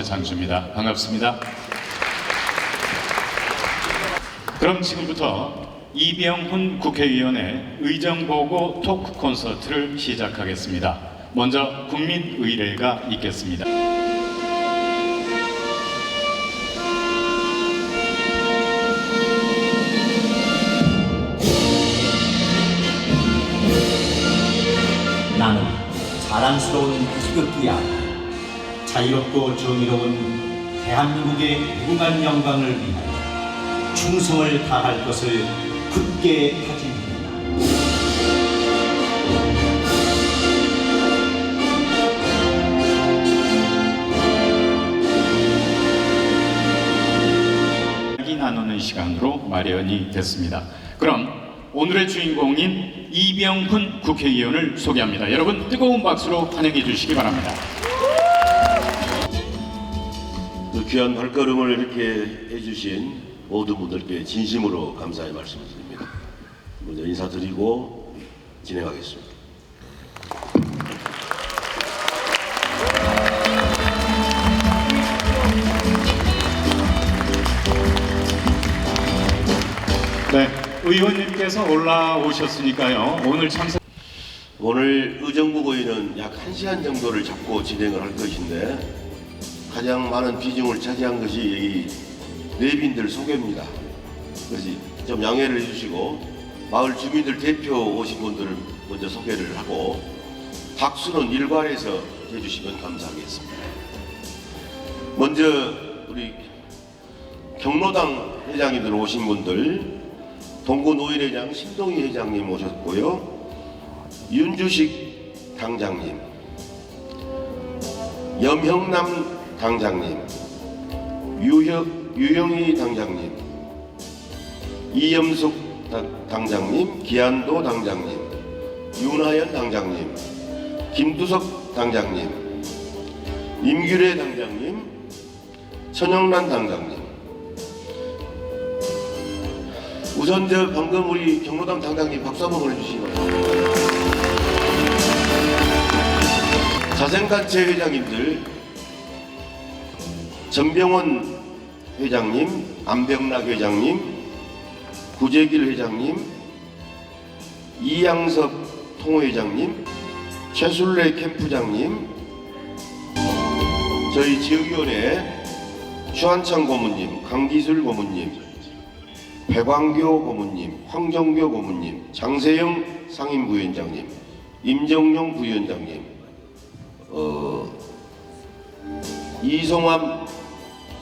최창수입니다. 반갑습니다. 그럼 지금부터 이병훈 국회의원의 의정보고 토크 콘서트를 시작하겠습니다. 먼저 국민의례가 있겠습니다. 나는 자랑스러운 희극기 아들, 자유롭고 정의로운 대한민국의 무궁한 영광을 위하여 충성을 다할 것을 굳게 다짐합니다. 이야기 나누는 시간으로 마련이 됐습니다. 그럼 오늘의 주인공인 이병훈 국회의원을 소개합니다. 여러분 뜨거운 박수로 환영해 주시기 바랍니다. 그 귀한 발걸음을 이렇게 해주신 모든 분들께 진심으로 감사의 말씀을 드립니다. 먼저 인사드리고 진행하겠습니다. 네, 의원님께서 올라오셨으니까요. 오늘 의정부의회는 약 1시간 정도를 잡고 진행을 할 것인데 가장 많은 비중을 차지한 것이 이 내빈들 소개입니다. 그래서 좀 양해를 해주시고 마을 주민들 대표 오신 분들을 먼저 소개를 하고 박수는 일괄해서 해주시면 감사하겠습니다. 먼저 우리 경로당 회장님들 오신 분들, 동구노인회장 신동희 회장님 오셨고요. 윤주식 당장님, 염형남 당장님, 유영희 당장님, 이염숙 당장님, 기한도 당장님, 윤하연 당장님, 김두석 당장님, 임규래 당장님, 천영란 당장님. 우선 방금 우리 경로당 당장님 박수 한번 보내주시기 바랍니다. 자생단체 회장님들, 전병원 회장님, 안병락 회장님, 구재길 회장님, 이양섭 통회장님, 최술래 캠프장님, 저희 지역위원회 추한창 고문님, 강기술 고문님, 배광교 고문님, 황정교 고문님, 장세영 상임부위원장님, 임정용 부위원장님, 이송암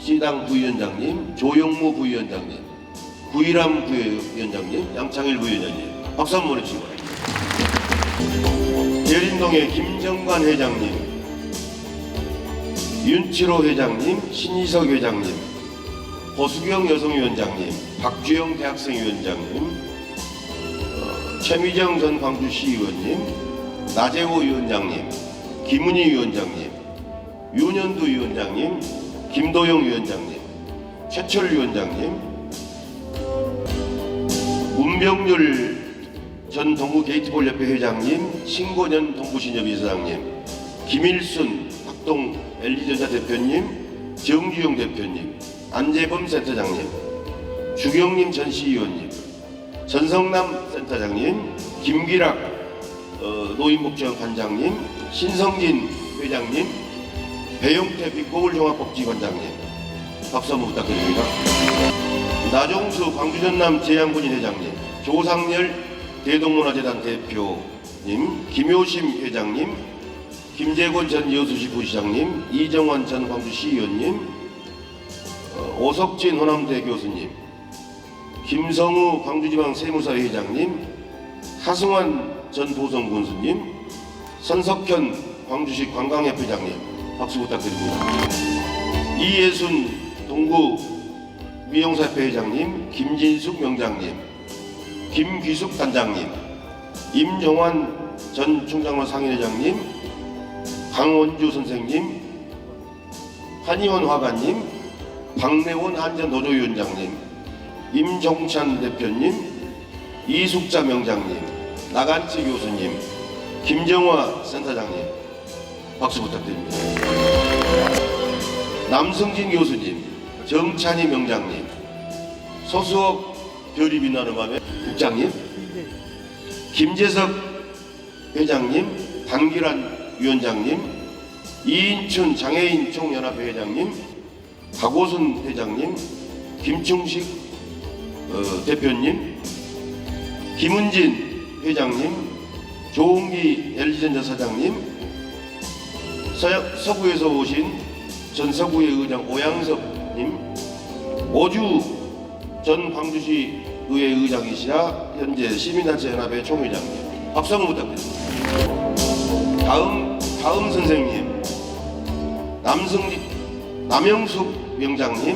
시당 부위원장님, 조영무 부위원장님, 구일암 부위원장님, 양창일 부위원장님, 박수 한번 보내주시기 바랍니다. 대림동의 김정관 회장님, 윤치로 회장님, 신희석 회장님, 허수경 여성위원장님, 박주영 대학생위원장님, 최미정 전 광주시의원님, 나재호 위원장님, 김은희 위원장님, 윤현두 위원장님, 김도영 위원장님, 최철 위원장님, 문병률 전 동구 게이트볼 협회 회장님, 신고년 동구신협 이사장님, 김일순 학동 LG전자 대표님, 정주영 대표님, 안재범 센터장님, 주경림 전시위원님, 전성남 센터장님, 김기락 노인복지원 관장님, 신성진 회장님, 배용태 빛고울 종합복지관장님, 박수 한번 부탁드립니다. 나종수 광주전남 제양군인 회장님, 조상열 대동문화재단 대표님, 김효심 회장님, 김재권 전 여수시 부시장님, 이정환 전 광주시의원님, 오석진 호남대 교수님, 김성우 광주지방 세무사회 회장님, 하승환 전 도성군수님, 선석현 광주시 관광협회장님, 박수 부탁드립니다. 이예순 동구 미용사협회 회장님, 김진숙 명장님, 김귀숙 단장님, 임종환 전 충장로 상인회장님, 강원주 선생님, 한의원 화가님, 박내원 한전 노조위원장님, 임종찬 대표님, 이숙자 명장님, 나간치 교수님, 김정화 센터장님, 박수 부탁드립니다. 남승진 교수님, 정찬희 명장님, 소수옥 별이 빛나는 밤에 국장님, 김재석 회장님, 단기란 위원장님, 이인춘 장애인 총연합회 회장님, 박오순 회장님, 김충식 대표님, 김은진 회장님, 조홍기 LG전자 사장님, 서구에서 오신 전 서구의 의장 오양섭님, 오주 전 광주시 의회 의장이시라 현재 시민단체연합회 총회장님, 박수 한번 부탁드립니다. 다음 선생님, 남영숙 명장님,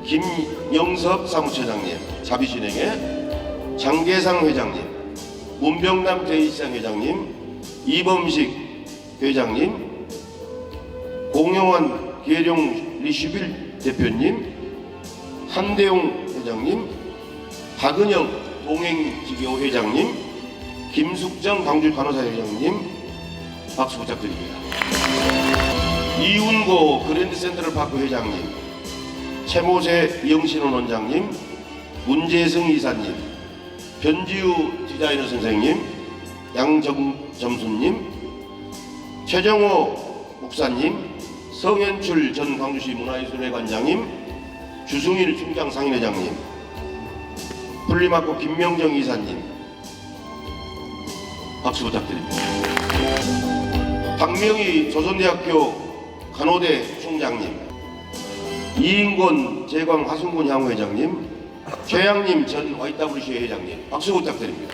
김영섭 사무처장님, 자비신행회, 장계상 회장님, 문병남 제2시장 회장님, 이범식 회장님, 공영환 계룡 리슈빌 대표님, 한대용 회장님, 박은영 동행지교 회장님, 김숙정 광주 간호사 회장님, 박수 부탁드립니다. 이운고 그랜드 센트럴파크 회장님, 최모세 영신원 원장님, 문재성 이사님, 변지우 디자이너 선생님, 양점수님, 최정호 목사님, 성현출 전 광주시 문화예술회 관장님, 주승일 충장 상인회장님, 풀리마코 김명정 이사님, 박수 부탁드립니다. 박명희 조선대학교 간호대 총장님, 이인권 제광 화순군 향후회장님, 최양님 전 YWCA 회장님, 박수 부탁드립니다.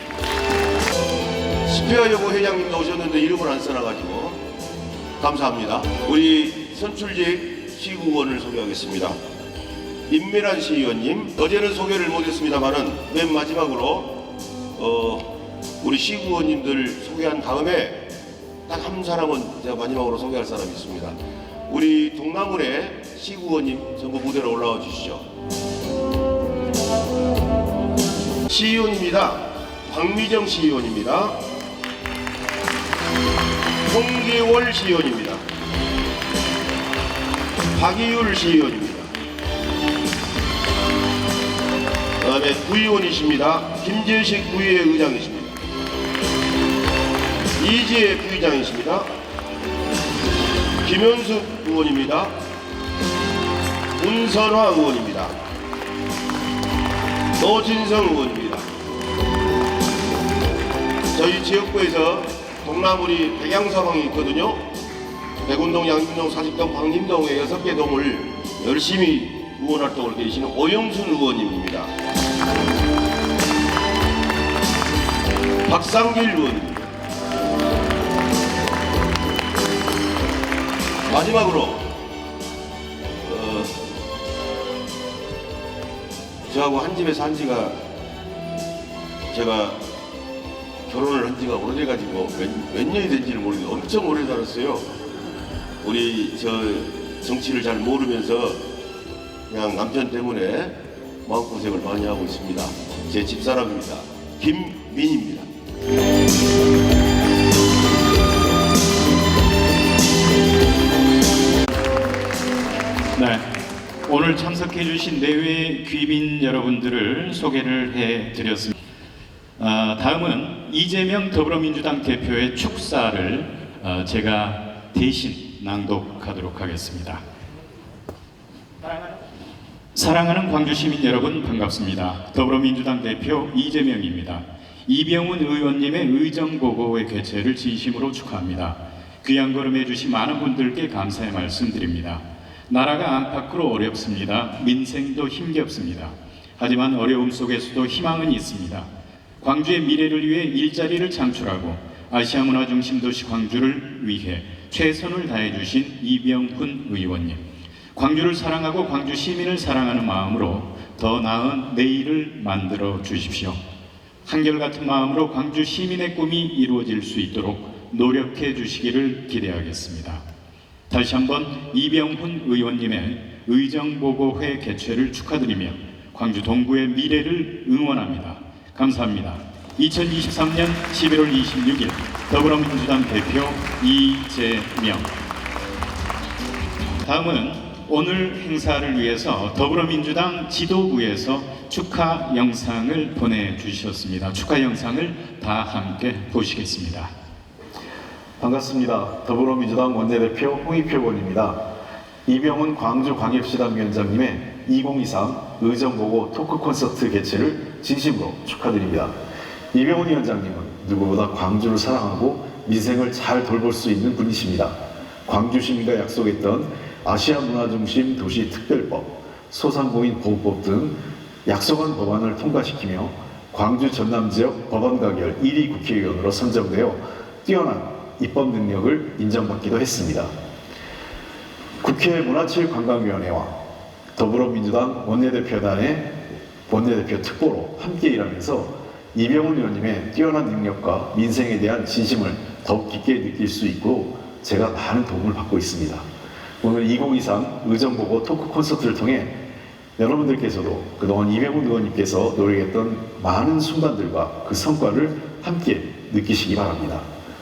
스페어 여고 회장님도 오셨는데 이름을 안 써놔가지고 감사합니다. 우리 선출직 시구원을 소개하겠습니다. 임미란 시의원님, 어제는 소개를 못했습니다만은 맨 마지막으로 우리 시구원님들 소개한 다음에 딱 한 사람은 제가 마지막으로 소개할 사람이 있습니다. 우리 동남울의 시구원님 전부 무대로 올라와 주시죠. 시의원입니다. 박미정 시의원입니다. 홍계월 시의원입니다. 박이율 시의원입니다. 그 다음에 구의원이십니다. 김재식 구의회 의장이십니다. 이지혜 부의장이십니다. 김현숙 의원입니다. 문선화 의원입니다. 노진성 의원입니다. 저희 지역구에서 동나물이 백양서방이 있거든요. 백운동, 양림동, 사직동, 방림동의 6개 동을 열심히 의원활동을 계시는 오영순 의원님입니다. 박상길 의원입니다. 마지막으로 저하고 한 집에 산 지가 제가 결혼을 한 지가 오래돼가지고 몇 년이 된지를 모르겠는데 엄청 오래 살았어요. 우리 저 정치를 잘 모르면서 그냥 남편 때문에 마음고생을 많이 하고 있습니다. 제 집사람입니다. 김민입니다. 네, 오늘 참석해 주신 내외 귀빈 여러분들을 소개를 해드렸습니다. 다음은 이재명 더불어민주당 대표의 축사를 제가 대신 낭독하도록 하겠습니다. 사랑하는 광주 시민 여러분, 반갑습니다. 더불어민주당 대표 이재명입니다. 이병훈 의원님의 의정보고의 개최를 진심으로 축하합니다. 귀한 걸음해 주신 많은 분들께 감사의 말씀드립니다. 나라가 안팎으로 어렵습니다. 민생도 힘겹습니다. 하지만 어려움 속에서도 희망은 있습니다. 광주의 미래를 위해 일자리를 창출하고 아시아 문화 중심 도시 광주를 위해 최선을 다해 주신 이병훈 의원님, 광주를 사랑하고 광주 시민을 사랑하는 마음으로 더 나은 내일을 만들어 주십시오. 한결같은 마음으로 광주 시민의 꿈이 이루어질 수 있도록 노력해 주시기를 기대하겠습니다. 다시 한번 이병훈 의원님의 의정보고회 개최를 축하드리며 광주 동구의 미래를 응원합니다. 감사합니다. 2023년 11월 26일 더불어민주당 대표 이재명. 다음은 오늘 행사를 위해서 더불어민주당 지도부에서 축하 영상을 보내주셨습니다. 축하 영상을 다 함께 보시겠습니다. 반갑습니다. 더불어민주당 원내대표 홍익표 의원입니다. 이병훈 광주광역시당 위원장님의 2023 의정보고 토크 콘서트 개최를 진심으로 축하드립니다. 이병훈 위원장님은 누구보다 광주를 사랑하고 민생을 잘 돌볼 수 있는 분이십니다. 광주 시민과 약속했던 아시아 문화중심 도시 특별법, 소상공인 보호법 등 약속한 법안을 통과시키며 광주 전남 지역 법안 가결 1위 국회의원으로 선정되어 뛰어난 입법 능력을 인정받기도 했습니다. 국회 문화체육관광위원회와 더불어민주당 원내대표단의 원내대표 특보로 함께 일하면서 이병훈 의원님의 뛰어난 능력과 민생에 대한 진심을 더욱 깊게 느낄 수 있고 제가 많은 도움을 받고 있습니다. 오늘 2023 의정보고 토크 콘서트를 통해 여러분들께서도 그동안 이병훈 의원님께서 노력했던 많은 순간들과 그 성과를 함께 느끼시기 바랍니다.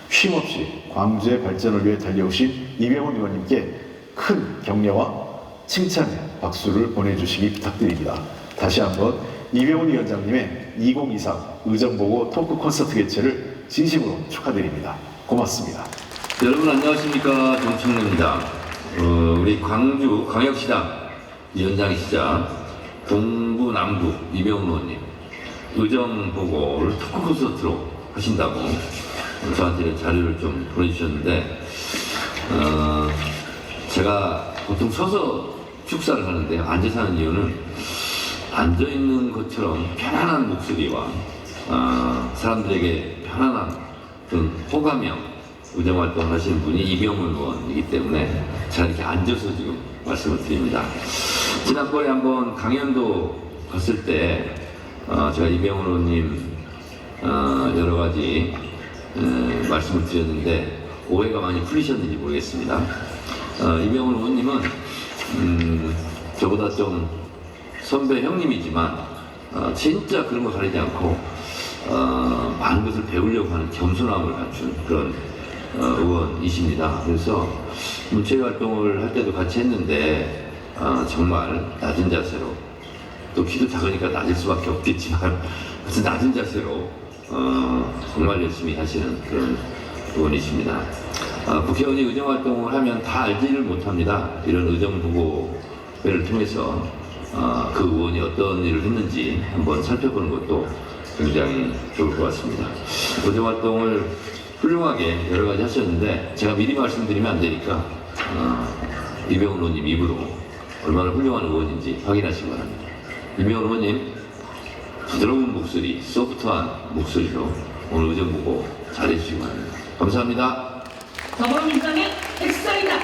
쉼없이 광주의 발전을 위해 달려오신 이병훈 의원님께 큰 격려와 칭찬의 박수를 보내주시기 부탁드립니다. 다시 한번 이병훈 위원장님의 2023 의정보고 토크 콘서트 개최를 진심으로 축하드립니다. 고맙습니다. 여러분 안녕하십니까, 정청래입니다. 우리 광주 광역시당 위원장이시자 동부 남부 이병훈 의원님 의정보고를 토크 콘서트로 하신다고 저한테 자료를 좀 보내주셨는데 제가 보통 서서 축사를 하는데 앉아서 하는 이유는 앉아있는 것처럼 편안한 목소리와 사람들에게 편안한 그런 호감형 의정활동을 하시는 분이 이병훈 의원이기 때문에 제가 이렇게 앉아서 지금 말씀을 드립니다. 지난번에 한번 강연도 갔을 때 제가 이병훈 의원님 여러 가지 말씀을 드렸는데 오해가 많이 풀리셨는지 모르겠습니다. 이병훈 의원님은 저보다 좀 선배 형님이지만 진짜 그런 거 가리지 않고 많은 것을 배우려고 하는 겸손함을 갖춘 그런 의원이십니다. 그래서 문체 활동을 할 때도 같이 했는데 정말 낮은 자세로, 또 키도 작으니까 낮을 수밖에 없겠지만 아무튼 낮은 자세로 정말 열심히 하시는 그런 의원이십니다. 국회의원이 의정활동을 하면 다 알지를 못합니다. 이런 의정보고회를 통해서 그 의원이 어떤 일을 했는지 한번 살펴보는 것도 굉장히 좋을 것 같습니다. 의정활동을 훌륭하게 여러 가지 하셨는데 제가 미리 말씀드리면 안 되니까 이병훈 의원님 입으로 얼마나 훌륭한 의원인지 확인하시기 바랍니다. 이병훈 의원님 부드러운 목소리, 소프트한 목소리로 오늘 의정보고 잘해주시기 바랍니다. 감사합니다. 더불어민주당의 엑스타이다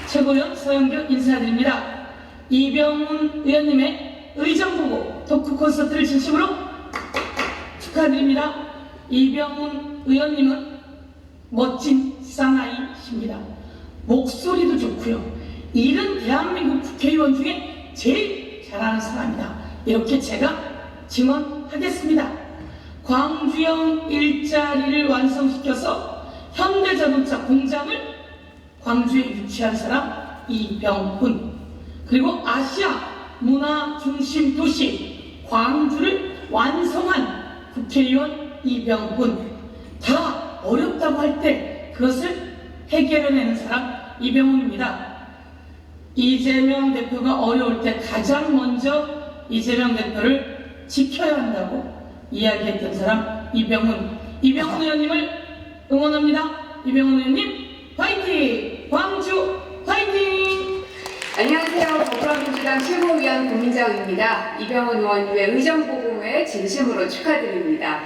최고위원 서영교 인사드립니다. 이병훈 의원님의 의정보고 토크 콘서트를 진심으로 축하드립니다. 이병훈 의원님은 멋진 사나이십니다. 목소리도 좋고요. 이른 대한민국 국회의원 중에 제일 잘하는 사람이다. 이렇게 제가 증언하겠습니다. 광주형 일자리를 완성시켜서 현대자동차 공장을 광주에 유치한 사람 이병훈, 그리고 아시아 문화 중심 도시 광주를 완성한 국회의원 이병훈, 다 어렵다고 할 때 그것을 해결해내는 사람 이병훈입니다. 이재명 대표가 어려울 때 가장 먼저 이재명 대표를 지켜야 한다고 이야기했던 사람 이병훈 의원님을 응원합니다. 이병훈 의원님 화이팅! 광주 화이팅! 안녕하세요. 더불어민주당 최고위원 고민정입니다. 이병훈 의원님의 의정보고회 진심으로 축하드립니다.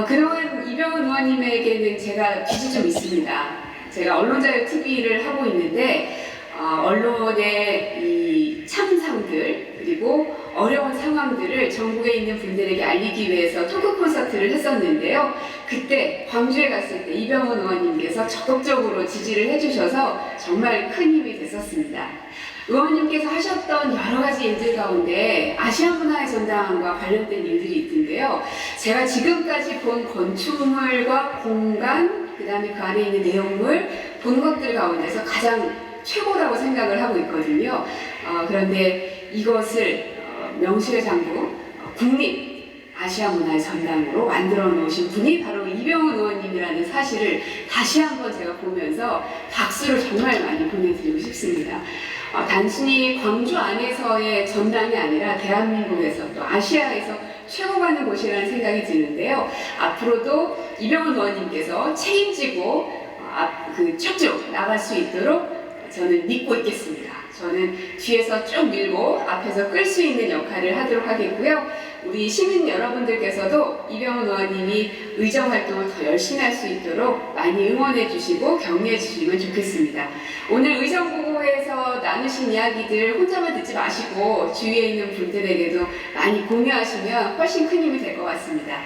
그동안 이병훈 의원님에게는 제가 빚이 좀 있습니다. 제가 언론자유TV를 하고 있는데 언론의 이 참상들 그리고 어려운 상황들을 전국에 있는 분들에게 알리기 위해서 토크 콘서트를 했었는데요. 그때 광주에 갔을 때 이병훈 의원님께서 적극적으로 지지를 해주셔서 정말 큰 힘이 됐었습니다. 의원님께서 하셨던 여러 가지 일들 가운데 아시아 문화의 전당과 관련된 일들이 있던데요. 제가 지금까지 본 건축물과 공간, 그 다음에 그 안에 있는 내용물 본 것들 가운데서 가장 최고라고 생각을 하고 있거든요. 그런데 이것을 명실상부 국립 아시아 문화의 전당으로 만들어 놓으신 분이 바로 이병훈 의원님이라는 사실을 다시 한번 제가 보면서 박수를 정말 많이 보내드리고 싶습니다. 단순히 광주 안에서의 전당이 아니라 대한민국에서 또 아시아에서 최고 가는 곳이라는 생각이 드는데요. 앞으로도 이병훈 의원님께서 책임지고 첫쪽 나갈 수 있도록 저는 믿고 있겠습니다. 저는 뒤에서 쭉 밀고 앞에서 끌 수 있는 역할을 하도록 하겠고요. 우리 시민 여러분들께서도 이병훈 의원님이 의정 활동을 더 열심히 할 수 있도록 많이 응원해 주시고 격려해 주시면 좋겠습니다. 오늘 의정보고에서 나누신 이야기들 혼자만 듣지 마시고 주위에 있는 분들에게도 많이 공유하시면 훨씬 큰 힘이 될 것 같습니다.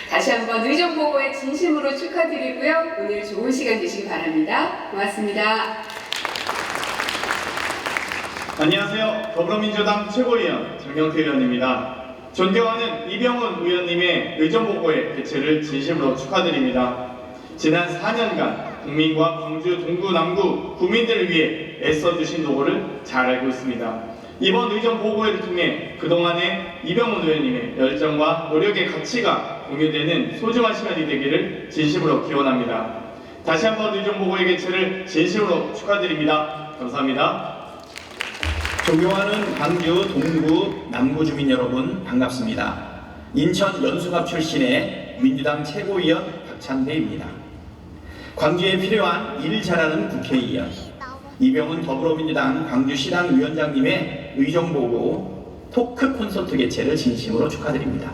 다시 한번 의정보고에 진심으로 축하드리고요. 오늘 좋은 시간 되시기 바랍니다. 고맙습니다. 안녕하세요. 더불어민주당 최고위원 정경태 의원입니다. 존경하는 이병훈 의원님의 의정보고회 개최를 진심으로 축하드립니다. 지난 4년간 국민과 광주 동구 남구 구민들을 위해 애써주신 노고를 잘 알고 있습니다. 이번 의정보고회를 통해 그동안의 이병훈 의원님의 열정과 노력의 가치가 공유되는 소중한 시간이 되기를 진심으로 기원합니다. 다시 한번 의정보고회 개최를 진심으로 축하드립니다. 감사합니다. 존경하는 광주 동구 남구 주민 여러분 반갑습니다. 인천 연수갑 출신의 민주당 최고위원 박찬대입니다. 광주에 필요한 일 잘하는 국회의원 이병훈 더불어민주당 광주시당 위원장님의 의정보고 토크 콘서트 개최를 진심으로 축하드립니다.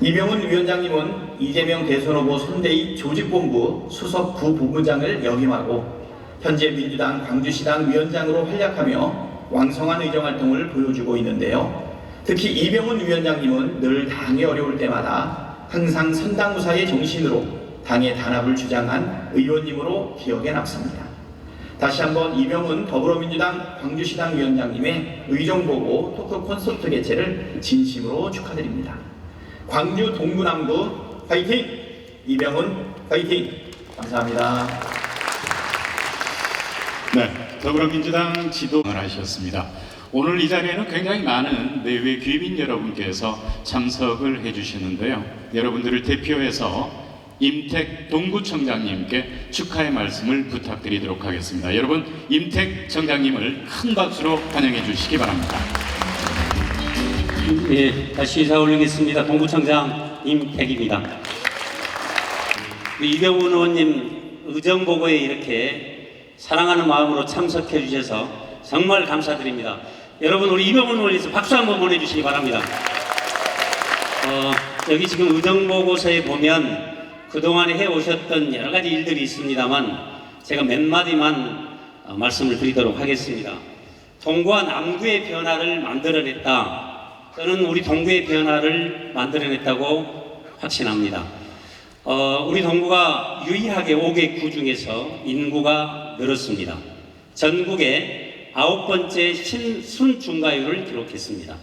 이병훈 위원장님은 이재명 대선 후보 선대위 조직본부 수석 부부장을 역임하고 현재 민주당 광주시당 위원장으로 활약하며 왕성한 의정활동을 보여주고 있는데요. 특히 이병훈 위원장님은 늘 당이 어려울 때마다 항상 선당무사의 정신으로 당의 단합을 주장한 의원님으로 기억에 남습니다. 다시 한번 이병훈 더불어민주당 광주시당 위원장님의 의정보고 토크 콘서트 개최를 진심으로 축하드립니다. 광주 동구 남구 화이팅! 이병훈 화이팅! 감사합니다. 네, 더불어민주당 지도를 하셨습니다. 오늘 이 자리에는 굉장히 많은 내외 귀빈 여러분께서 참석을 해주시는데요. 여러분들을 대표해서 임택 동구청장님께 축하의 말씀을 부탁드리도록 하겠습니다. 여러분, 임택 청장님을 큰 박수로 환영해 주시기 바랍니다. 예, 다시 인사 올리겠습니다. 동구청장 임택입니다. 이병훈 의원님 의정보고에 이렇게 사랑하는 마음으로 참석해 주셔서 정말 감사드립니다. 여러분, 우리 이병훈 의원님께서 박수 한번 보내주시기 바랍니다. 여기 지금 의정보고서에 보면 그동안에 해오셨던 여러 가지 일들이 있습니다만 제가 몇 마디만 말씀을 드리도록 하겠습니다. 동구와 남구의 변화를 만들어냈다. 저는 우리 동구의 변화를 만들어냈다고 확신합니다. 우리 동구가 유일하게 5개 구 중에서 인구가 늘었습니다. 전국에 9번째 순중가율을 기록했습니다.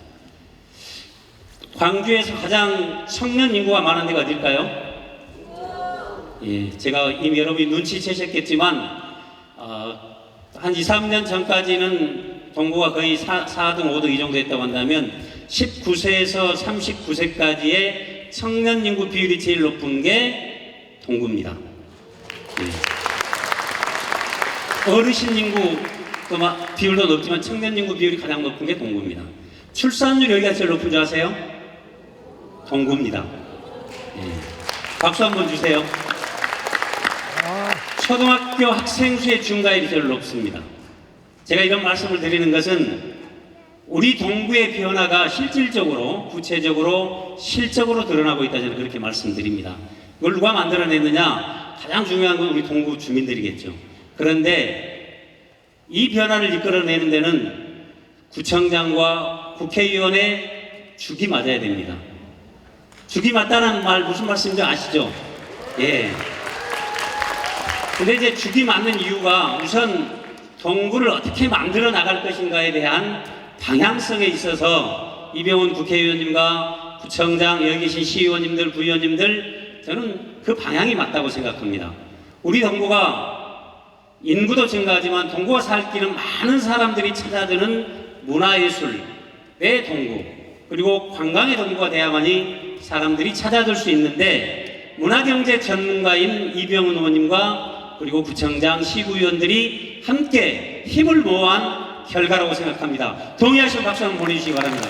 광주에서 가장 청년 인구가 많은 데가 어딜까요? 예, 제가 이미 여러분이 눈치채셨겠지만 한 2, 3년 전까지는 동구가 거의 4등, 5등 이 정도 했다고 한다면 19세에서 39세까지의 청년 인구 비율이 제일 높은 게 동구입니다. 예. 어르신 인구 비율도 높지만 청년 인구 비율이 가장 높은 게 동구입니다. 출산율 여기가 제일 높은 줄 아세요? 동구입니다. 예. 박수 한번 주세요. 초등학교 학생 수의 증가율이 제일 높습니다. 제가 이런 말씀을 드리는 것은 우리 동구의 변화가 실질적으로, 구체적으로, 실적으로 드러나고 있다, 저는 그렇게 말씀드립니다. 이걸 누가 만들어냈느냐? 가장 중요한 건 우리 동구 주민들이겠죠. 그런데 이 변화를 이끌어내는 데는 구청장과 국회의원의 죽이 맞아야 됩니다. 죽이 맞다는 말 무슨 말씀인지 아시죠? 예. 근데 이제 죽이 맞는 이유가 우선 동구를 어떻게 만들어 나갈 것인가에 대한 방향성에 있어서 이병훈 국회의원님과 구청장, 여기 계신 시의원님들, 부의원님들, 저는 그 방향이 맞다고 생각합니다. 우리 동구가 인구도 증가하지만 동구가 살 길은 많은 사람들이 찾아드는 문화예술의 동구, 그리고 관광의 동구가 돼야만이 사람들이 찾아들 수 있는데, 문화경제 전문가인 이병훈 의원님과 그리고 구청장, 시구위원들이 함께 힘을 모아한 결과라고 생각합니다. 동의하시면 박수 한번 보내주시기 바랍니다.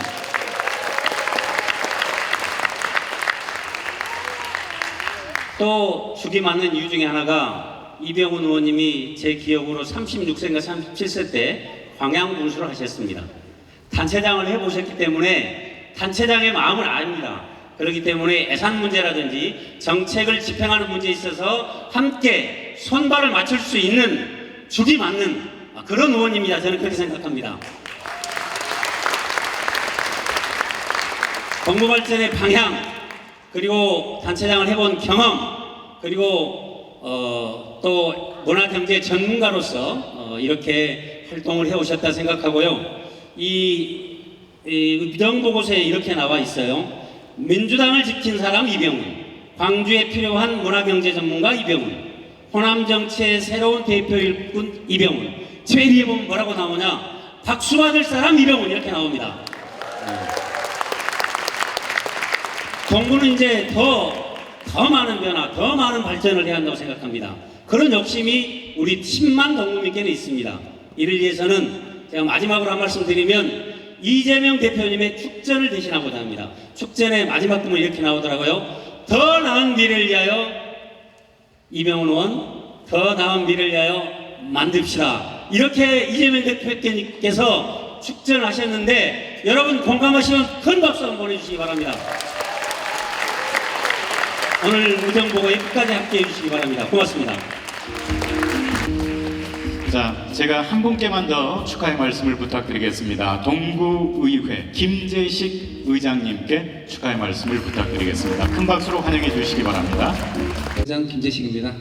또 죽이 맞는 이유 중에 하나가, 이병훈 의원님이 제 기억으로 36세인가 37세 때 광양 군수를 하셨습니다. 단체장을 해보셨기 때문에 단체장의 마음을 압니다. 그렇기 때문에 예산 문제라든지 정책을 집행하는 문제에 있어서 함께 손발을 맞출 수 있는 죽이 맞는 그런 의원입니다. 저는 그렇게 생각합니다. 동구 발전의 방향, 그리고 단체장을 해본 경험, 그리고 또 문화경제 전문가로서 이렇게 활동을 해오셨다 생각하고요. 이 위정보고서에 이렇게 나와 있어요. 민주당을 지킨 사람 이병훈, 광주에 필요한 문화경제 전문가 이병훈, 호남 정치의 새로운 대표 일꾼 이병훈. 최리에 보면 뭐라고 나오냐? 박수 받을 사람 이병훈, 이렇게 나옵니다. 동구는 이제 더 많은 변화, 더 많은 발전을 해야 한다고 생각합니다. 그런 욕심이 우리 10만 동구민께는 있습니다. 이를 위해서는 제가 마지막으로 한 말씀 드리면, 이재명 대표님의 축전을 대신하고자 합니다. 축전의 마지막 부분이 이렇게 나오더라고요. 더 나은 미래를 위하여, 이병훈 의원, 더 나은 미래를 위하여 만듭시다. 이렇게 이재명 대표님께서 축전하셨는데, 여러분 공감하시면 큰 박수 한번 보내주시기 바랍니다. 오늘 의정보고에 끝까지 함께해 주시기 바랍니다. 고맙습니다. 자, 제가 한 분께만 더 축하의 말씀을 부탁드리겠습니다. 동구의회 김재식 의장님께 축하의 말씀을 부탁드리겠습니다. 큰 박수로 환영해 주시기 바랍니다. 의장 김재식입니다.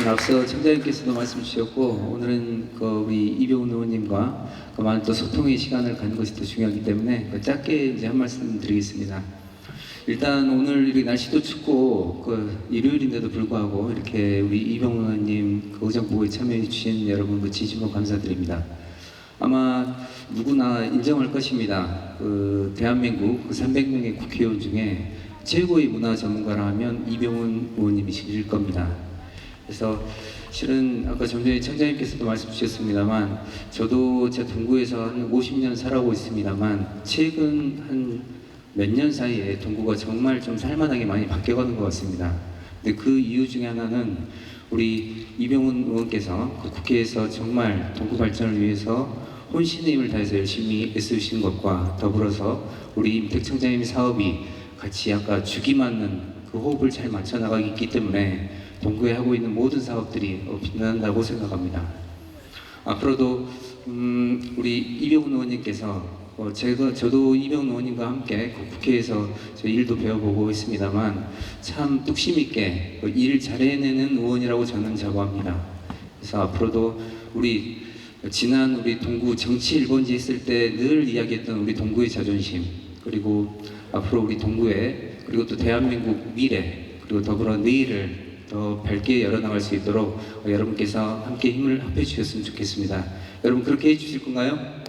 앞서 청장님께서도 말씀 주셨고, 오늘은 우리 이병훈 의원님과 많은 또 소통의 시간을 갖는 것이 더 중요하기 때문에 짧게 이제 한 말씀 드리겠습니다. 일단 오늘 이렇게 날씨도 춥고 일요일인데도 불구하고 이렇게 우리 이병훈 의원님 의정보고에 참여해 주신 여러분 진심으로 감사드립니다. 아마 누구나 인정할 것입니다. 대한민국 300명의 국회의원 중에 최고의 문화 전문가라 하면 이병훈 의원님이실 겁니다. 그래서 실은 아까 좀 전에 청장님께서도 말씀 주셨습니다만, 저도 제 동구에서 한 50년 살아오고 있습니다만, 최근 한 몇 년 사이에 동구가 정말 좀 살만하게 많이 바뀌어가는 것 같습니다. 근데 그 이유 중에 하나는 우리 이병훈 의원께서 국회에서 정말 동구 발전을 위해서 혼신의 힘을 다해서 열심히 애쓰신 것과 더불어서 우리 임택 청장님의 사업이 같이 아까 죽이 맞는 그 호흡을 잘 맞춰 나가기 있기 때문에 동구에 하고 있는 모든 사업들이 빛난다고 생각합니다. 앞으로도 우리 이병훈 의원님께서 저도 이병훈 의원님과 함께 국회에서 저 일도 배워보고 있습니다만, 참 뚝심 있게 일 잘해내는 의원이라고 저는 자부합니다. 그래서 앞으로도 지난 우리 동구 정치 1번지 했을 때 늘 이야기했던 우리 동구의 자존심, 그리고 앞으로 우리 동구의, 그리고 또 대한민국 미래, 그리고 더불어 내일을 더 밝게 열어나갈 수 있도록 여러분께서 함께 힘을 합해 주셨으면 좋겠습니다. 여러분 그렇게 해주실 건가요?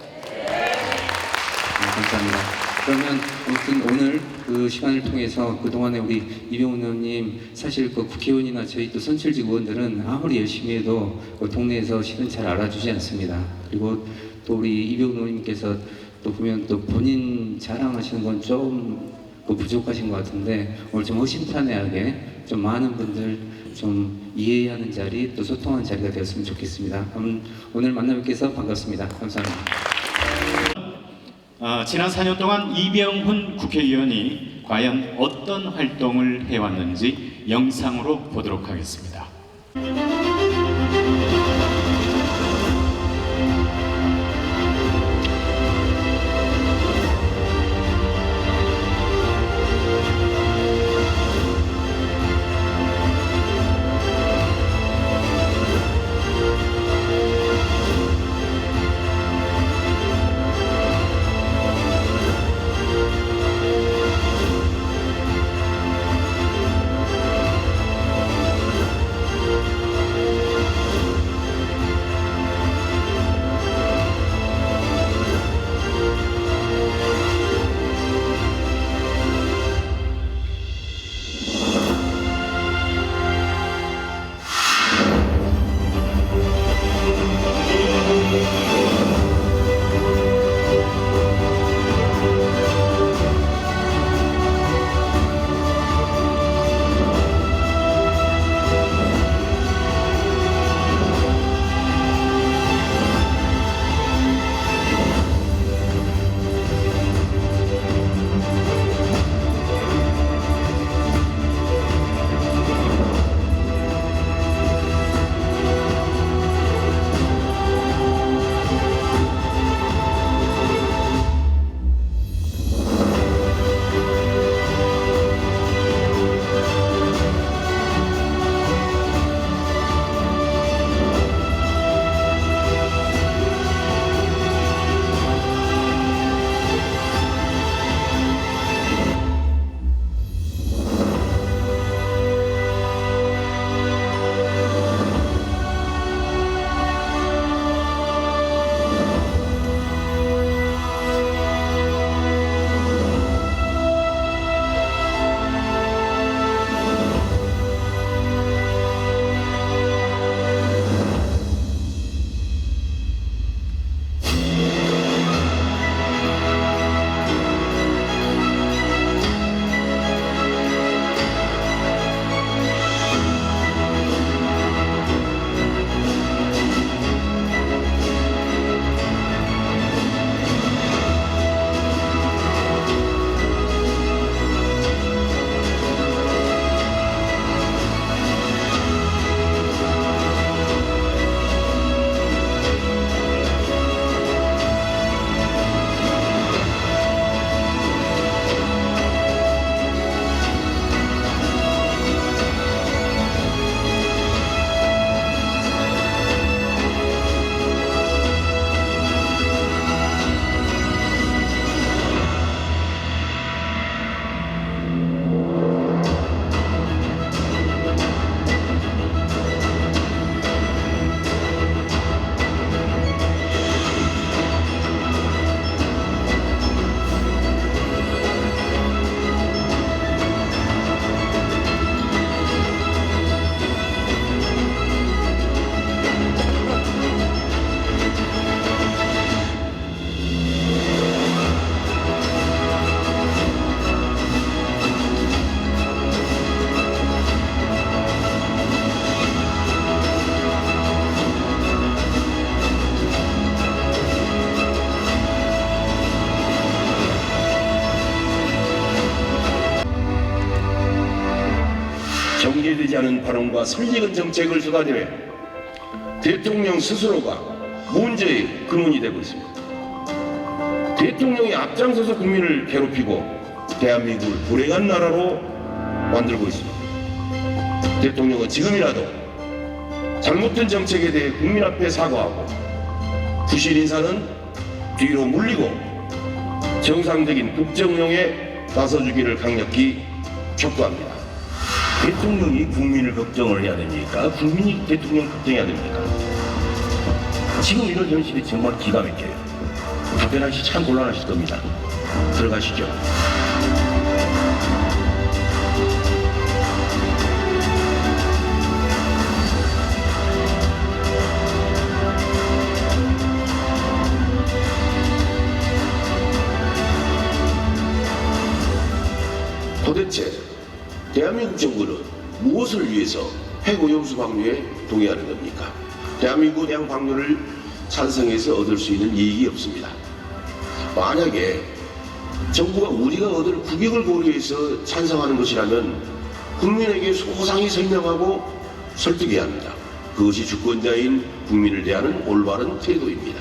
감사합니다. 그러면 아무튼 오늘 그 시간을 통해서 그동안에 우리 이병훈 의원님, 사실 국회의원이나 저희 또 선출직 의원들은 아무리 열심히 해도 동네에서 실은 잘 알아주지 않습니다. 그리고 또 우리 이병훈 의원님께서 또 보면 또 본인 자랑하시는 건 좀 부족하신 것 같은데, 오늘 좀 허심탄회하게 좀 많은 분들 좀 이해하는 자리, 또 소통하는 자리가 되었으면 좋겠습니다. 오늘 만나 뵙게 해서 반갑습니다. 감사합니다. 지난 4년 동안 이병훈 국회의원이 과연 어떤 활동을 해왔는지 영상으로 보도록 하겠습니다. 준비되지 않은 발언과 설익은 정책을 쏟아내며 대통령 스스로가 문제의 근원이 되고 있습니다. 대통령이 앞장서서 국민을 괴롭히고 대한민국을 불행한 나라로 만들고 있습니다. 대통령은 지금이라도 잘못된 정책에 대해 국민 앞에 사과하고 부실 인사는 뒤로 물리고 정상적인 국정운영에 나서주기를 강력히 촉구합니다. 대통령이 국민을 걱정을 해야 됩니까? 국민이 대통령 걱정해야 됩니까? 지금 이런 현실이 정말 기가 막혀요. 답변하시 참 곤란하실 겁니다. 들어가시죠. 도대체 대한민국 정부는 무엇을 위해서 핵오염수 방류에 동의하는 겁니까? 대한민국 해양 방류를 찬성해서 얻을 수 있는 이익이 없습니다. 만약에 정부가 우리가 얻을 국익을 고려해서 찬성하는 것이라면 국민에게 소상히 설명하고 설득해야 합니다. 그것이 주권자인 국민을 대하는 올바른 태도입니다.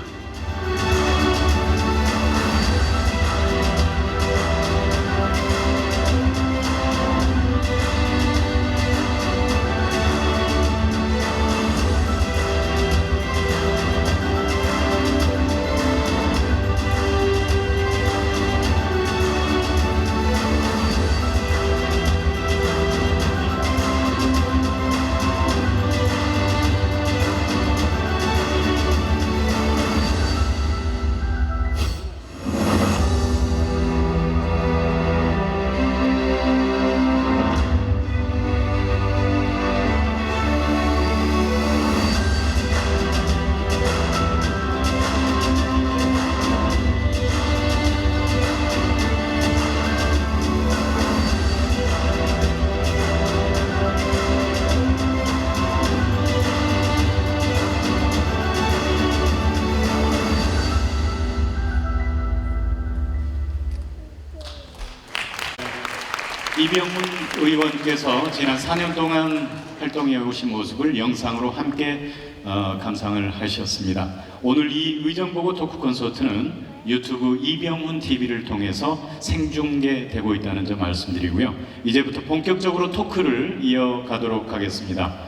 이병훈 의원께서 지난 4년 동안 활동해 오신 모습을 영상으로 함께 감상을 하셨습니다. 오늘 이 의정보고 토크 콘서트는 유튜브 이병훈 TV를 통해서 생중계되고 있다는 점 말씀드리고요. 이제부터 본격적으로 토크를 이어가도록 하겠습니다.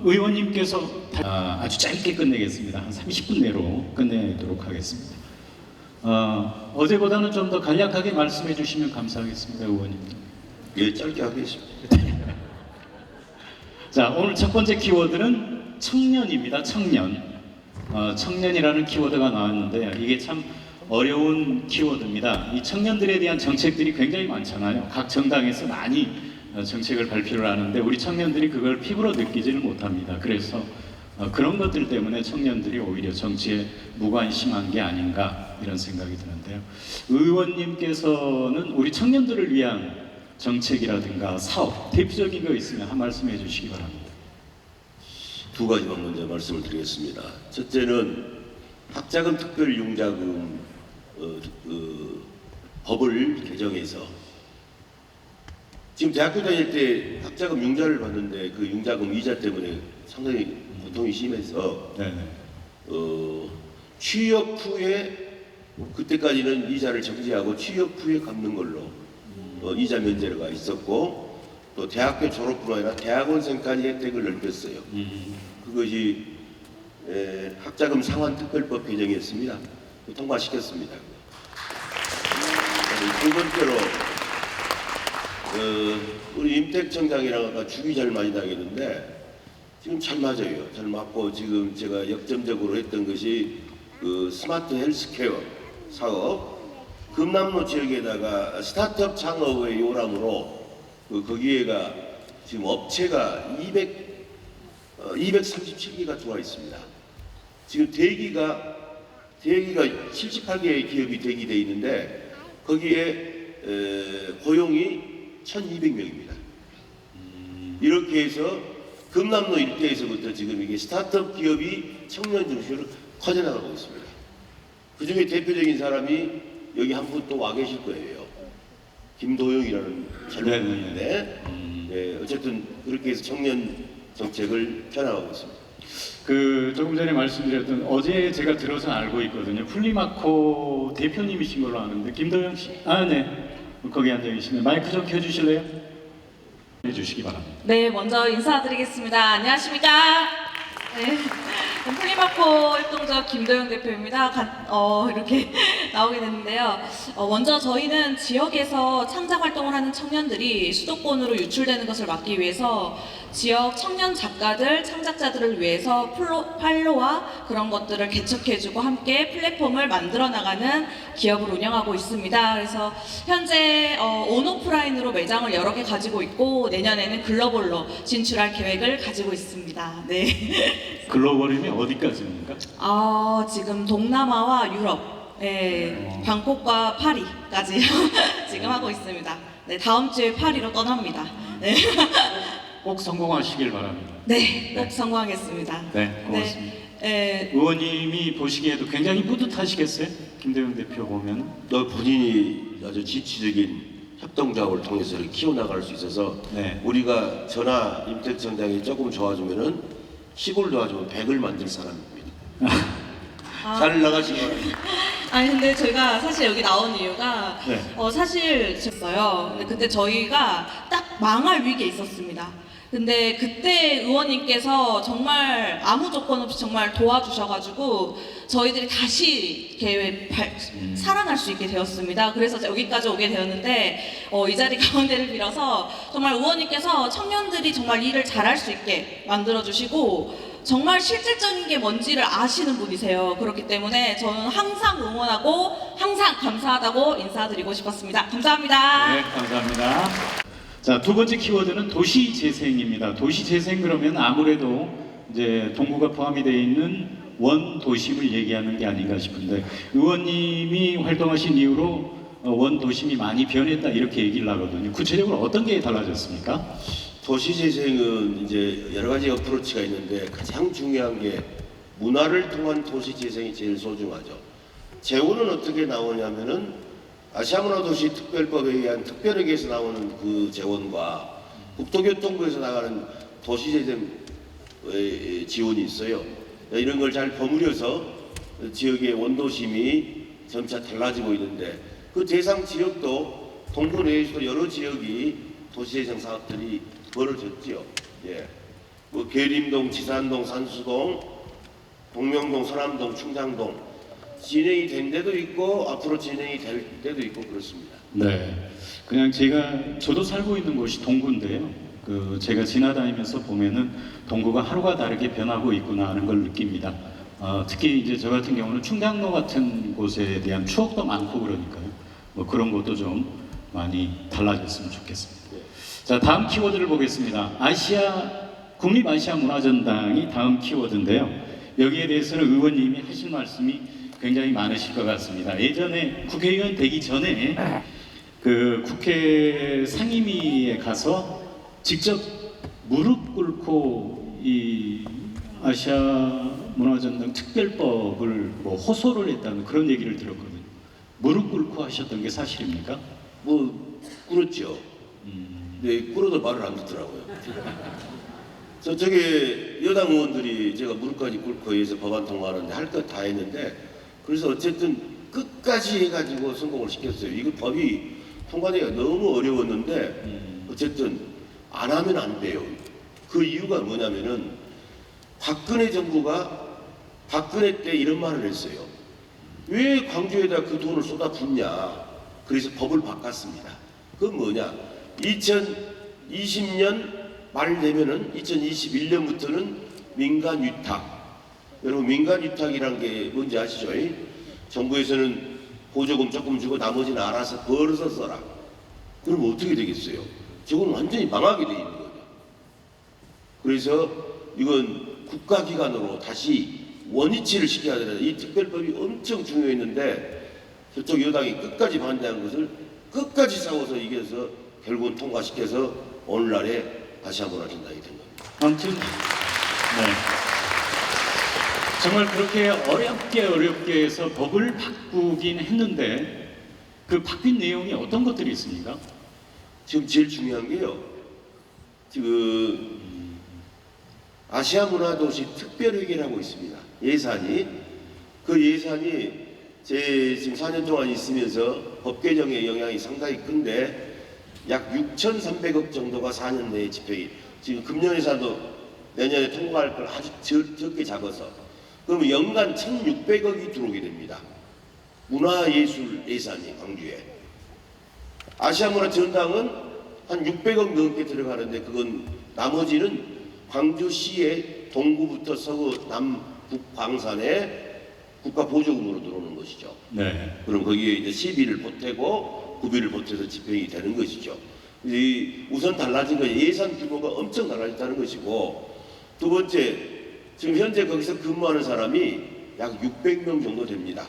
의원님께서 아주 짧게 끝내겠습니다. 한 30분 내로 끝내도록 하겠습니다. 어제보다는 좀 더 간략하게 말씀해 주시면 감사하겠습니다, 의원님. 예, 짧게 하겠습니다. 자, 오늘 첫 번째 키워드는 청년입니다. 청년. 청년이라는 키워드가 나왔는데 이게 참 어려운 키워드입니다. 이 청년들에 대한 정책들이 굉장히 많잖아요. 각 정당에서 많이 정책을 발표를 하는데 우리 청년들이 그걸 피부로 느끼지를 못합니다. 그래서 그런 것들 때문에 청년들이 오히려 정치에 무관심한 게 아닌가 이런 생각이 드는데요. 의원님께서는 우리 청년들을 위한 정책이라든가 사업, 대표적인 거 있으면 한 말씀 해주시기 바랍니다. 두 가지만 먼저 말씀을 드리겠습니다. 첫째는 학자금 특별융자금 법을 개정해서 지금 대학교 다닐 때 학자금 융자를 받는데 그 융자금 이자 때문에 상당히 고통이 심해서 취업 후에 그때까지는 이자를 정지하고 취업 후에 갚는 걸로 이자 면제가 있었고 또 대학교 졸업뿐만 아니라 대학원생까지 혜택을 넓혔어요. 그것이 학자금 상환특별법 개정이었습니다. 통과시켰습니다. 두 번째로 우리 임택 청장이랑 아까 주기 잘 많이 당했는데 지금 잘 맞아요. 잘 맞고 지금 제가 역점적으로 했던 것이 그 스마트 헬스케어 사업 금남로 지역에다가 스타트업 창업의 요람으로 거기에가 지금 업체가 237개가 들어와 있습니다. 지금 대기가 78개의 기업이 대기돼 있는데 거기에 고용이 1,200명입니다. 이렇게 해서 금남로 일대에서부터 지금 이게 스타트업 기업이 청년 중심으로 커져나가고 있습니다. 그 중에 대표적인 사람이 여기 한 분 또 와 계실 거예요. 김도영이라는 젊은 분인데 예, 어쨌든 그렇게 해서 청년 정책을 펴나가고 있습니다. 그 조금 전에 말씀드렸던 어제 제가 들어서 알고 있거든요. 플리마코 대표님이신 걸로 아는데 김도영 씨, 네, 거기 앉아 계시네. 마이크 좀 켜주실래요? 해주시기 바랍니다. 네, 먼저 인사드리겠습니다. 안녕하십니까? 네, 플리마코 활동적 김도영 대표입니다. 이렇게 나오게 됐는데요. 먼저 저희는 지역에서 창작 활동을 하는 청년들이 수도권으로 유출되는 것을 막기 위해서 지역 청년 작가들, 창작자들을 위해서 팔로와 그런 것들을 개척해주고 함께 플랫폼을 만들어 나가는 기업을 운영하고 있습니다. 그래서 현재 온오프라인으로 매장을 여러 개 가지고 있고 내년에는 글로벌로 진출할 계획을 가지고 있습니다. 네. 글로벌이면 어디까지입니까? 지금 동남아와 유럽, 네, 방콕과 파리까지 지금 하고 있습니다. 네, 다음 주에 파리로 떠납니다. 네. 꼭 성공하시길 바랍니다. 네, 꼭 성공하겠습니다. 네, 고맙습니다. 네, 의원님이 보시기에도 굉장히 뿌듯하시겠어요? 김대영 대표 보면. 본인이 아주 지치적인 협동조합을 통해서 이렇게 키워나갈 수 있어서 네. 우리가 전화 임택천장이 조금 좋아지면은 10을 도와주면 100을 만들 사람입니다. 잘 나가시기 바랍니다. 아니 근데 제가 사실 여기 나온 이유가 네. 사실 졌어요. 근데 그때 저희가 딱 망할 위기에 있었습니다. 근데 그때 의원님께서 정말 아무 조건 없이 정말 도와주셔가지고 저희들이 다시 이렇게 살아날 수 있게 되었습니다. 그래서 여기까지 오게 되었는데 이 자리 가운데를 빌어서 정말 의원님께서 청년들이 정말 일을 잘할 수 있게 만들어주시고 정말 실질적인 게 뭔지를 아시는 분이세요. 그렇기 때문에 저는 항상 응원하고 항상 감사하다고 인사드리고 싶었습니다. 감사합니다. 네, 감사합니다. 자, 두 번째 키워드는 도시재생입니다. 도시재생 그러면 아무래도 이제 동구가 포함이 되어 있는 원도심을 얘기하는 게 아닌가 싶은데 의원님이 활동하신 이후로 원도심이 많이 변했다 이렇게 얘기를 하거든요. 구체적으로 어떤 게 달라졌습니까? 도시재생은 이제 여러 가지 어프로치가 있는데 가장 중요한 게 문화를 통한 도시재생이 제일 소중하죠. 재원은 어떻게 나오냐면은 아시아문화도시특별법에 의한 특별회계에서 나오는 그 재원과 국토교통부에서 나가는 도시재생 지원이 있어요. 이런 걸 잘 버무려서 지역의 원도심이 점차 달라지고 있는데 그 대상 지역도 동구 내에서도 여러 지역이 도시재생 사업들이 벌어졌지요. 예. 뭐 계림동, 지산동, 산수동, 동명동, 서남동, 충장동 진행이 된 데도 있고 앞으로 진행이 될 데도 있고 그렇습니다. 네, 그냥 저도 살고 있는 곳이 동구인데요. 제가 지나다니면서 보면은 동구가 하루가 다르게 변하고 있구나 하는 걸 느낍니다. 특히 이제 저 같은 경우는 충장로 같은 곳에 대한 추억도 많고 그러니까요. 뭐 그런 것도 좀 많이 달라졌으면 좋겠습니다. 자, 다음 키워드를 보겠습니다. 국립아시아문화전당이 다음 키워드인데요. 여기에 대해서는 의원님이 하실 말씀이 굉장히 많으실 것 같습니다. 예전에 국회의원 되기 전에 그 국회 상임위에 가서 직접 무릎 꿇고 이 아시아 문화전당 특별법을 뭐 호소를 했다는 그런 얘기를 들었거든요. 무릎 꿇고 하셨던 게 사실입니까? 뭐 꿇었죠. 네, 꿇어도 말을 안 듣더라고요. 저쪽에 여당 의원들이 제가 무릎까지 꿇고 해서 법안 통과하는데 할 것 다 했는데 그래서 어쨌든 끝까지 해가지고 성공을 시켰어요. 이거 법이 통과되기가 너무 어려웠는데 어쨌든 안 하면 안 돼요. 그 이유가 뭐냐면은 박근혜 정부가 박근혜 때 이런 말을 했어요. 왜 광주에다 그 돈을 쏟아붓냐. 그래서 법을 바꿨습니다. 그건 뭐냐. 2020년 말 되면은 2021년부터는 민간 위탁. 여러분 민간 위탁이란 게 뭔지 아시죠? 정부에서는 보조금 조금 주고 나머지는 알아서 벌어서 써라. 그럼 어떻게 되겠어요? 저건 완전히 망하게 돼 있는 거죠. 그래서 이건 국가기관으로 다시 원위치를 시켜야 되는 이 특별법이 엄청 중요했는데 저쪽 여당이 끝까지 반대한 것을 끝까지 싸워서 이겨서 결국은 통과시켜서 오늘날에 아시아문화전당이 된 겁니다. 아무튼 네. 정말 그렇게 어렵게 해서 법을 바꾸긴 했는데 그 바뀐 내용이 어떤 것들이 있습니까? 지금 제일 중요한 게요. 지금 아시아 문화도시 특별회계라고 있습니다. 예산이 그 예산이 제 지금 4년 동안 있으면서 법 개정의 영향이 상당히 큰데 약 6,300억 정도가 4년 내에 집행이 지금 금년 예산도 내년에 통과할 걸 아주 적게 잡아서 그러면 연간 1,600억이 들어오게 됩니다. 문화예술 예산이 광주에 아시아문화전당은 한 600억 넘게 들어가는데 그건 나머지는 광주시의 동구부터 서구 남북 광산에 국가 보조금으로 들어오는 것이죠. 네. 그럼 거기에 이제 시비를 보태고 구비를 보태서 집행이 되는 것이죠. 우선 달라진 건 예산 규모가 엄청 달라졌다는 것이고 두 번째 지금 현재 거기서 근무하는 사람이 약 600명 정도 됩니다.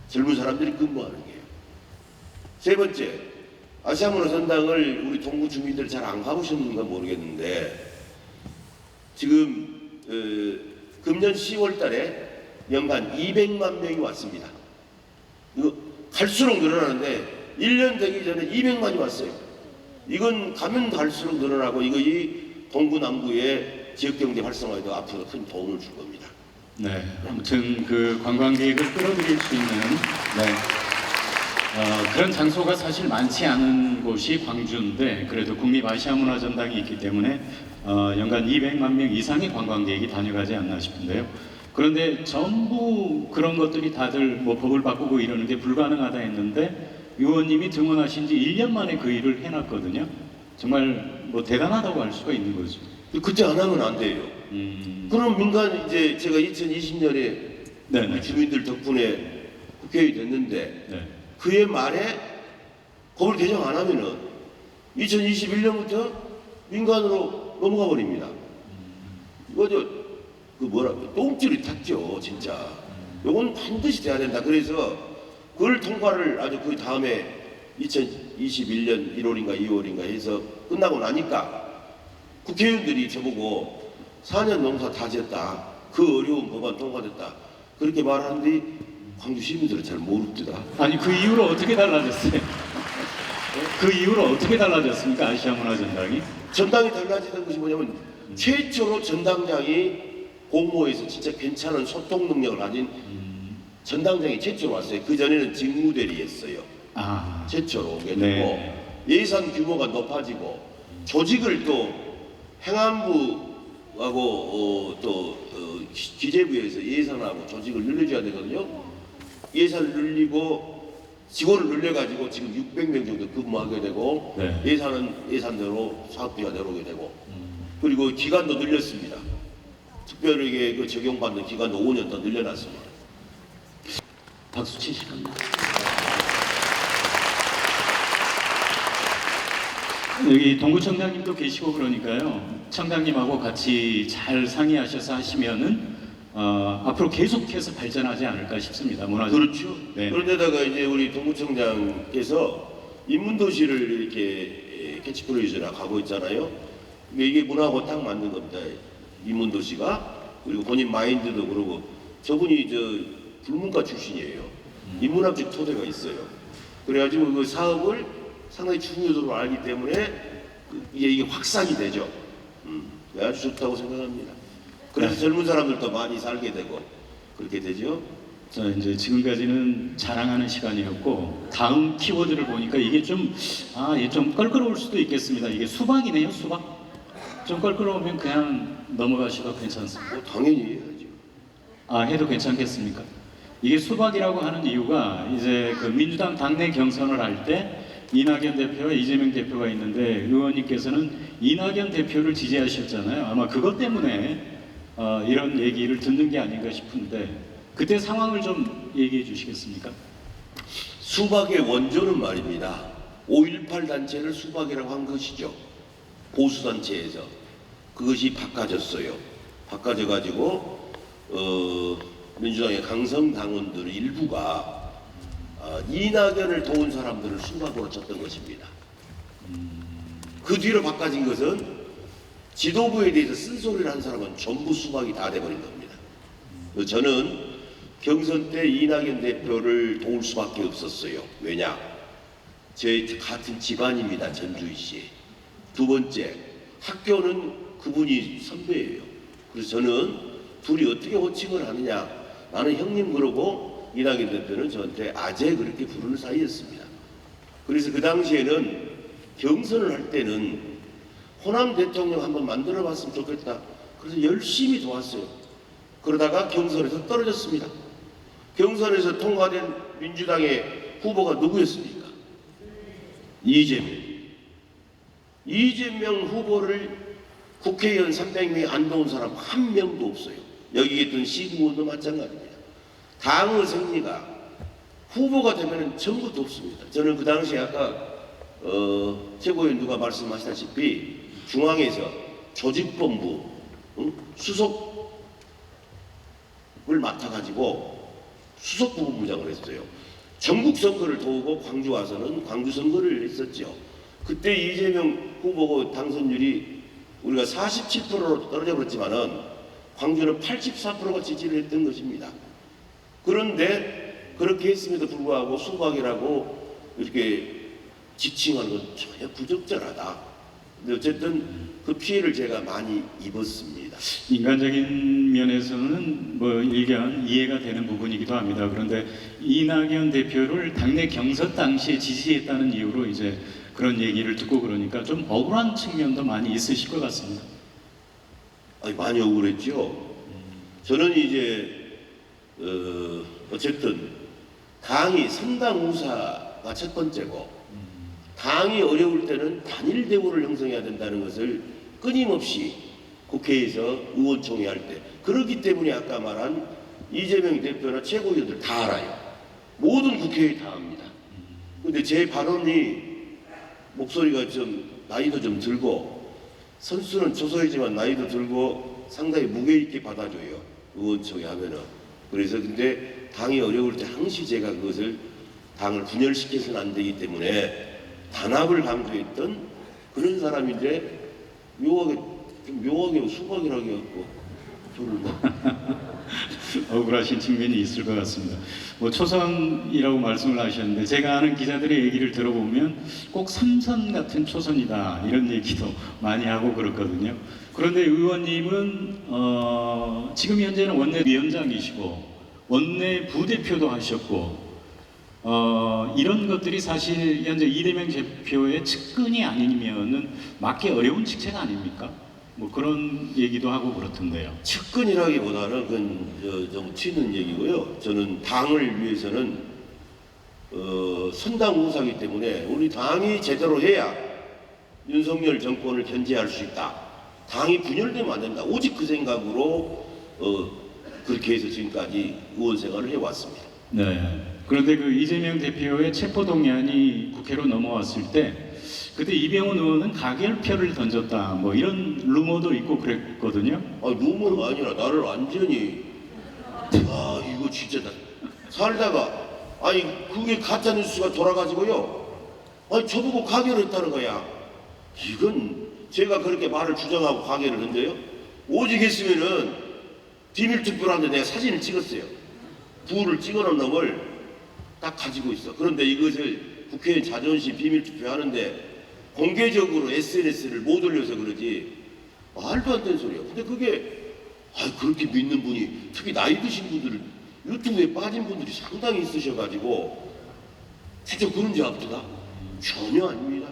젊은 사람들이 근무하는 게요. 세 번째 아시아문화전당을 우리 동구 주민들 잘 안 가보셨는가 모르겠는데 지금 금년 10월 달에 연간 200만 명이 왔습니다. 이거 갈수록 늘어나는데 1년 되기 전에 200만이 왔어요. 이건 가면 갈수록 늘어나고 이거 이 동구 남구의 지역경제 활성화에도 앞으로 큰 도움을 줄 겁니다. 네. 아무튼 그 관광객을 끌어들일 수 있는 그런 장소가 사실 많지 않은 곳이 광주인데 그래도 국립아시아문화전당이 있기 때문에 연간 200만 명 이상의 관광객이 다녀가지 않나 싶은데요. 그런데 전부 그런 것들이 다들 뭐 법을 바꾸고 이러는 게 불가능하다 했는데 의원님이 등원하신 지 1년 만에 그 일을 해놨거든요. 정말 뭐 대단하다고 할 수가 있는 거죠. 그때 안 하면 안 돼요. 그럼 민간 이제 제가 2020년에 주민들 덕분에 국회의원이 됐는데 네. 그해 말에 법을 개정 안 하면은 2021년부터 민간으로 넘어가 버립니다. 이거 그 뭐라고 똥줄이 탔죠 진짜. 요건 반드시 돼야 된다. 그래서 그걸 통과를 아주 그 다음에 2021년 1월인가 2월인가 해서 끝나고 나니까 국회의원들이 저보고 4년 농사 다 지었다. 그 어려운 법안 통과됐다. 그렇게 말하는데 광주 시민들은 잘 모릅니다. 아니 그 이후로 어떻게 달라졌어요? 그 이후로 어떻게 달라졌습니까? 아시아문화전당이? 전당이 달라지는 것이 뭐냐면 최초로 전당장이 공모에서 진짜 괜찮은 소통 능력을 가진 전당장이 최초로 왔어요. 그 전에는 직무대리였어요. 최초로 오게 되고 네. 예산 규모가 높아지고 조직을 또 행안부하고 기재부에서 예산하고 조직을 늘려줘야 되거든요. 예산을 늘리고 직원을 늘려가지고 지금 600명 정도 근무하게 되고 네. 예산은 예산대로 사업비가 내려오게 되고 그리고 기간도 늘렸습니다. 특별하게 그 적용받는 기간도 5년 더 늘려놨습니다. 박수 치시겠네요. 여기 동구청장님도 계시고 그러니까요. 청장님하고 같이 잘 상의하셔서 하시면은 앞으로 계속해서 발전하지 않을까 싶습니다. 문화적. 그렇죠. 네. 그런데다가 이제 우리 동구청장께서 인문도시를 이렇게 캐치프레이즈라 가고 있잖아요. 이게 문화하고 딱 맞는 겁니다. 인문도시가 그리고 본인 마인드도 그러고 저분이 불문과 출신이에요. 인문학적 토대가 있어요. 그래가지고 그 사업을 상당히 중요도로 알기 때문에 이게 확산이 되죠. 아주 좋다고 생각합니다. 그래서 네. 젊은 사람들도 많이 살게 되고 그렇게 되죠. 자, 이제 지금까지는 자랑하는 시간이었고 다음 키워드를 보니까 이게 좀 껄끄러울 수도 있겠습니다. 이게 수박이네요, 수박. 좀 껄끄러우면 그냥 넘어가셔도 괜찮습니다. 당연히 해야죠. 해도 괜찮겠습니까? 이게 수박이라고 하는 이유가 이제 그 민주당 당내 경선을 할 때 이낙연 대표와 이재명 대표가 있는데 의원님께서는 이낙연 대표를 지지하셨잖아요. 아마 그것 때문에 이런 얘기를 듣는 게 아닌가 싶은데 그때 상황을 좀 얘기해 주시겠습니까? 수박의 원조는 말입니다. 5.18 단체를 수박이라고 한 것이죠. 보수단체에서. 그것이 바꿔졌어요. 바꿔져가지고 민주당의 강성 당원들 일부가 이낙연을 도운 사람들을 수박으로 쳤던 것입니다. 그 뒤로 바꿔진 것은 지도부에 대해서 쓴소리를 한 사람은 전부 수박이 다 돼버린 겁니다. 저는 경선 때 이낙연 대표를 도울 수밖에 없었어요. 왜냐? 제 같은 집안입니다. 전주희 씨. 두 번째, 학교는 그분이 선배예요. 그래서 저는 둘이 어떻게 호칭을 하느냐, 나는 형님 그러고 이낙연 대표는 저한테 아재 그렇게 부르는 사이였습니다. 그래서 그 당시에는 경선을 할 때는 호남 대통령 한번 만들어 봤으면 좋겠다. 그래서 열심히 도왔어요. 그러다가 경선에서 떨어졌습니다. 경선에서 통과된 민주당의 후보가 누구였습니까? 이재명 후보를 국회의원 300명이 안 도운 사람 한 명도 없어요. 여기 있던 시국원도 마찬가지입니다. 당의 승리가 후보가 되면 전부도 없습니다. 저는 그 당시에 아까 최고위원 누가 말씀하시다시피 중앙에서 조직본부 수석을 맡아가지고 수석부부장을 했어요. 전국 선거를 도우고 광주 와서는 광주 선거를 했었죠. 그때 이재명 후보 당선율이 우리가 47%로 떨어져 버렸지만은 광주는 84%가 지지를 했던 것입니다. 그런데 그렇게 했음에도 불구하고 수박이라고 이렇게 지칭하는 건 전혀 부적절하다. 근데 어쨌든 그 피해를 제가 많이 입었습니다. 인간적인 면에서는 뭐 일견 이해가 되는 부분이기도 합니다. 그런데 이낙연 대표를 당내 경선 당시에 지지했다는 이유로 이제 그런 얘기를 듣고 그러니까 좀 억울한 측면도 많이 있으실 것 같습니다. 아니, 많이 억울했죠. 저는 이제 어쨌든 당이 선당 우사가 첫 번째고 당이 어려울 때는 단일 대우를 형성해야 된다는 것을 끊임없이 국회에서 의원총회 할 때 그렇기 때문에 아까 말한 이재명 대표나 최고위원들 다 알아요. 모든 국회에 다 압니다. 근데 제 발언이 목소리가 좀 나이도 좀 들고 선수는 조소이지만 나이도 들고 상당히 무게 있게 받아줘요. 의원총회 하면은. 그래서 근데 당이 어려울 때 항시 제가 그것을 당을 분열시켜서는 안 되기 때문에 단합을 강조했던 그런 사람인데 묘하게 수박이라고 해갖고 저를 막 억울하신 측면이 있을 것 같습니다. 뭐 초선이라고 말씀을 하셨는데 제가 아는 기자들의 얘기를 들어보면 꼭 삼선 같은 초선이다 이런 얘기도 많이 하고 그렇거든요. 그런데 의원님은 지금 현재는 원내위원장이시고 원내 부대표도 하셨고 이런 것들이 사실 현재 이재명 대표의 측근이 아니면은 맡기 어려운 직책 아닙니까? 뭐 그런 얘기도 하고 그렇던데요. 측근이라기보다는 그건 좀 튀는 얘기고요. 저는 당을 위해서는 선당 우사이기 때문에 우리 당이 제대로 해야 윤석열 정권을 견제할 수 있다. 당이 분열되면 안 된다. 오직 그 생각으로 그렇게 해서 지금까지 의원 생활을 해왔습니다. 네. 그런데 그 이재명 대표의 체포동의안이 국회로 넘어왔을 때 그때 이병훈 의원은 가결표를 던졌다 뭐 이런 루머도 있고 그랬거든요. 아, 루머가 아니라 나를 완전히 이거 진짜 살다가 아니 그게 가짜 뉴스가 돌아가지고요. 아니 저보고 가결했다는 거야. 이건 제가 그렇게 말을 주장하고 가결을 했는데요. 오직 했으면은 비밀 투표라는데 내가 사진을 찍었어요. 부를 찍어놓은 놈을 딱 가지고 있어. 그런데 이것을 국회의원 자존심 비밀 투표하는데 공개적으로 SNS를 못 올려서 그러지 말도 안 되는 소리야. 근데 그게 그렇게 믿는 분이 특히 나이 드신 분들 유튜브에 빠진 분들이 상당히 있으셔가지고 진짜 그런지 압니다. 전혀 아닙니다.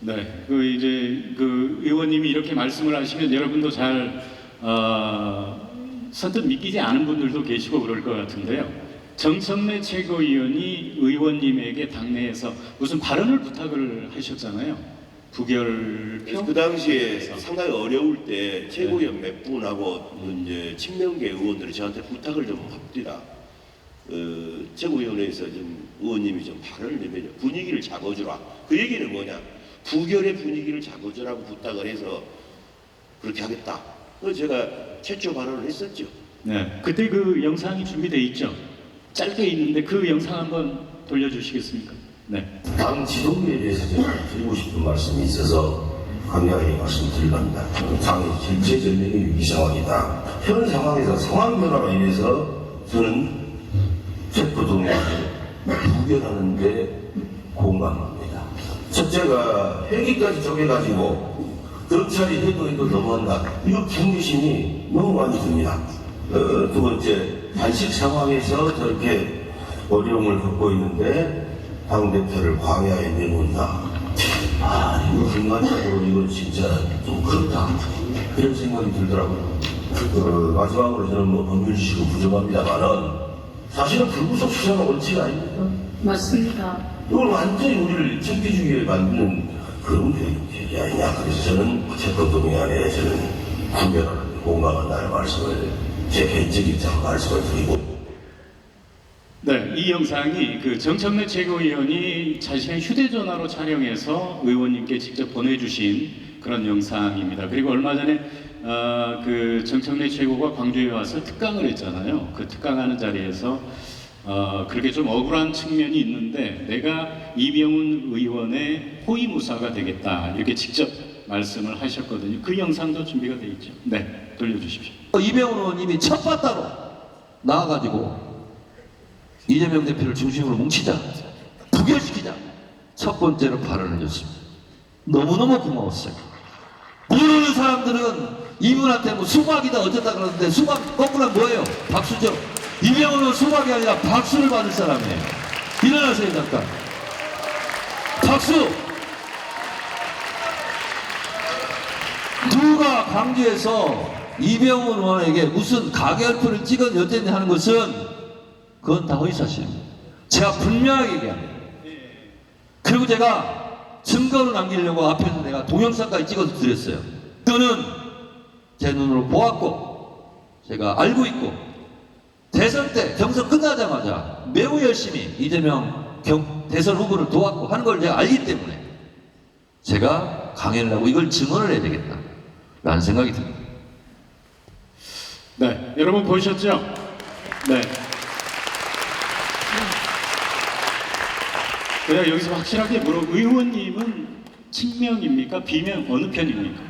네, 그 이제 그 의원님이 이렇게 말씀을 하시면 여러분도 잘 선뜻 믿기지 않은 분들도 계시고 그럴 것 같은데요. 정청래 최고위원이 의원님에게 당내에서 무슨 발언을 부탁을 하셨잖아요. 부결표. 그 당시에 상당히 어려울 때 최고위원 몇 분하고 이제 친명계 의원들이 저한테 부탁을 좀 합니다. 최고위원회에서 좀 의원님이 좀 발언을 내면 분위기를 잡아주라. 그 얘기는 뭐냐? 부결의 분위기를 잡아주라고 부탁을 해서 그렇게 하겠다. 그래서 제가 최초 발언을 했었죠. 네, 그때 그 영상이 준비되어 있죠. 짧게 있는데 그 영상 한번 돌려주시겠습니까? 네. 당 지도부에 대해서 제가 드리고 싶은 말씀이 있어서 강력하게 말씀드립니다. 당의 실체 전쟁이 위기 상황이다. 현 상황에서 상황 변화로 인해서 저는 체포동의안을 부결하는 데 공감합니다. 첫째가 헬기까지 쪼개가지고 경찰이 해도 너무한다. 이거 경계심이 너무 많이 듭니다. 두 번째, 단식 상황에서 저렇게 어려움을 겪고 있는데 당대표를 광야에 내몬다. 이거 인간적으로 이건 진짜 좀 그렇다. 그런 생각이 들더라고요. 마지막으로 저는 뭐 법률지식은 부정합니다만은 사실은 불구속 수사가 원칙 아닙니까? 맞습니다. 이걸 완전히 우리를 책기주의에 만드는 그런 게 아니냐. 그래서 저는 채권동의안에 저는 구별하는 공감한다는 말씀을 제 개인적인 입장 말씀을 드리고. 네, 이 영상이 그 정청래 최고위원이 자신의 휴대전화로 촬영해서 의원님께 직접 보내주신 그런 영상입니다. 그리고 얼마 전에 그 정청래 최고가 광주에 와서 특강을 했잖아요. 그 특강하는 자리에서 그렇게 좀 억울한 측면이 있는데 내가 이병훈 의원의 호위무사가 되겠다 이렇게 직접 말씀을 하셨거든요. 그 영상도 준비가 돼 있죠. 네, 돌려주십시오. 이병훈 의원님이 첫 바다로 나와가지고 이재명 대표를 중심으로 뭉치자, 부결시키자 첫 번째로 발언을 해줬습니다. 너무너무 고마웠어요. 모르는 사람들은 이분한테 뭐 수박이다 어쩌다 그러는데 수박 거꾸로 하면 뭐예요? 박수죠. 이병헌은 수박이 아니라 박수를 받을 사람이에요. 일어나세요 잠깐. 박수. 누가 광주에서 이병헌 의원에게 무슨 가계열표를 찍은 여전히 하는 것은 그건 다 허위사실입니다. 제가 분명하게 얘기합니다. 그리고 제가 증거를 남기려고 앞에서 내가 동영상까지 찍어서 드렸어요. 그거는 제 눈으로 보았고 제가 알고 있고 대선 때 경선 끝나자마자 매우 열심히 이재명 대선 후보를 도왔고 하는 걸 제가 알기 때문에 제가 강연을 하고 이걸 증언을 해야 되겠다 라는 생각이 듭니다. 네, 여러분 보셨죠? 네. 제가 여기서 확실하게 의원님은 친명입니까? 비명 어느 편입니까?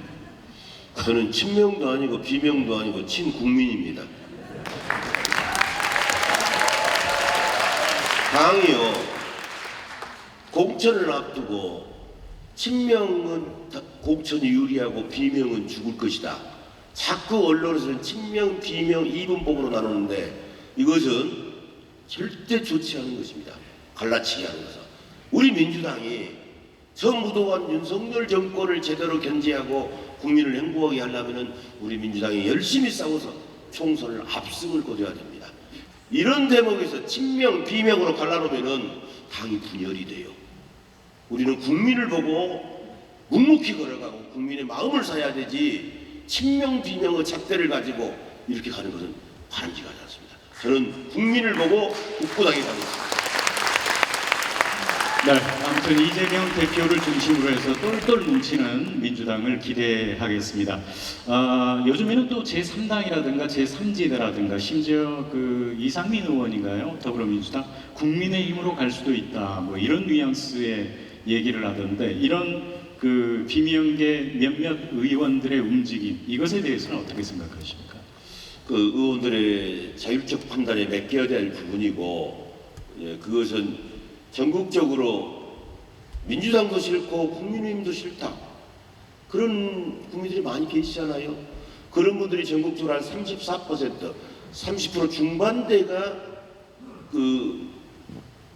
저는 친명도 아니고 비명도 아니고 친국민입니다. 당이요, 공천을 앞두고 친명은 공천이 유리하고 비명은 죽을 것이다. 자꾸 언론에서는 친명, 비명, 이분법으로 나누는데 이것은 절대 좋지 않은 것입니다. 갈라치기 하는 것은. 우리 민주당이 전무도한 윤석열 정권을 제대로 견제하고 국민을 행복하게 하려면 우리 민주당이 열심히 싸워서 총선을 압승을 거둬야 됩니다. 이런 대목에서 친명, 비명으로 갈라놓으면 당이 분열이 돼요. 우리는 국민을 보고 묵묵히 걸어가고 국민의 마음을 사야 되지 친명, 비명의 잣대를 가지고 이렇게 가는 것은 바람직하지 않습니다. 저는 국민을 보고 국부당에 가겠습니다. 네, 아무튼 이재명 대표를 중심으로 해서 똘똘 뭉치는 민주당을 기대하겠습니다. 요즘에는 또 제3당이라든가 제3지대라든가 심지어 그 이상민 의원인가요? 더불어민주당 국민의힘으로 갈 수도 있다. 뭐 이런 뉘앙스의 얘기를 하던데 이런 그 비명계 몇몇 의원들의 움직임 이것에 대해서는 어떻게 생각하십니까? 그 의원들의 자율적 판단에 맡겨야 될 부분이고 그것은 전국적으로 민주당도 싫고 국민의힘도 싫다. 그런 국민들이 많이 계시잖아요. 그런 분들이 전국적으로 한 34%, 30% 중반대가 그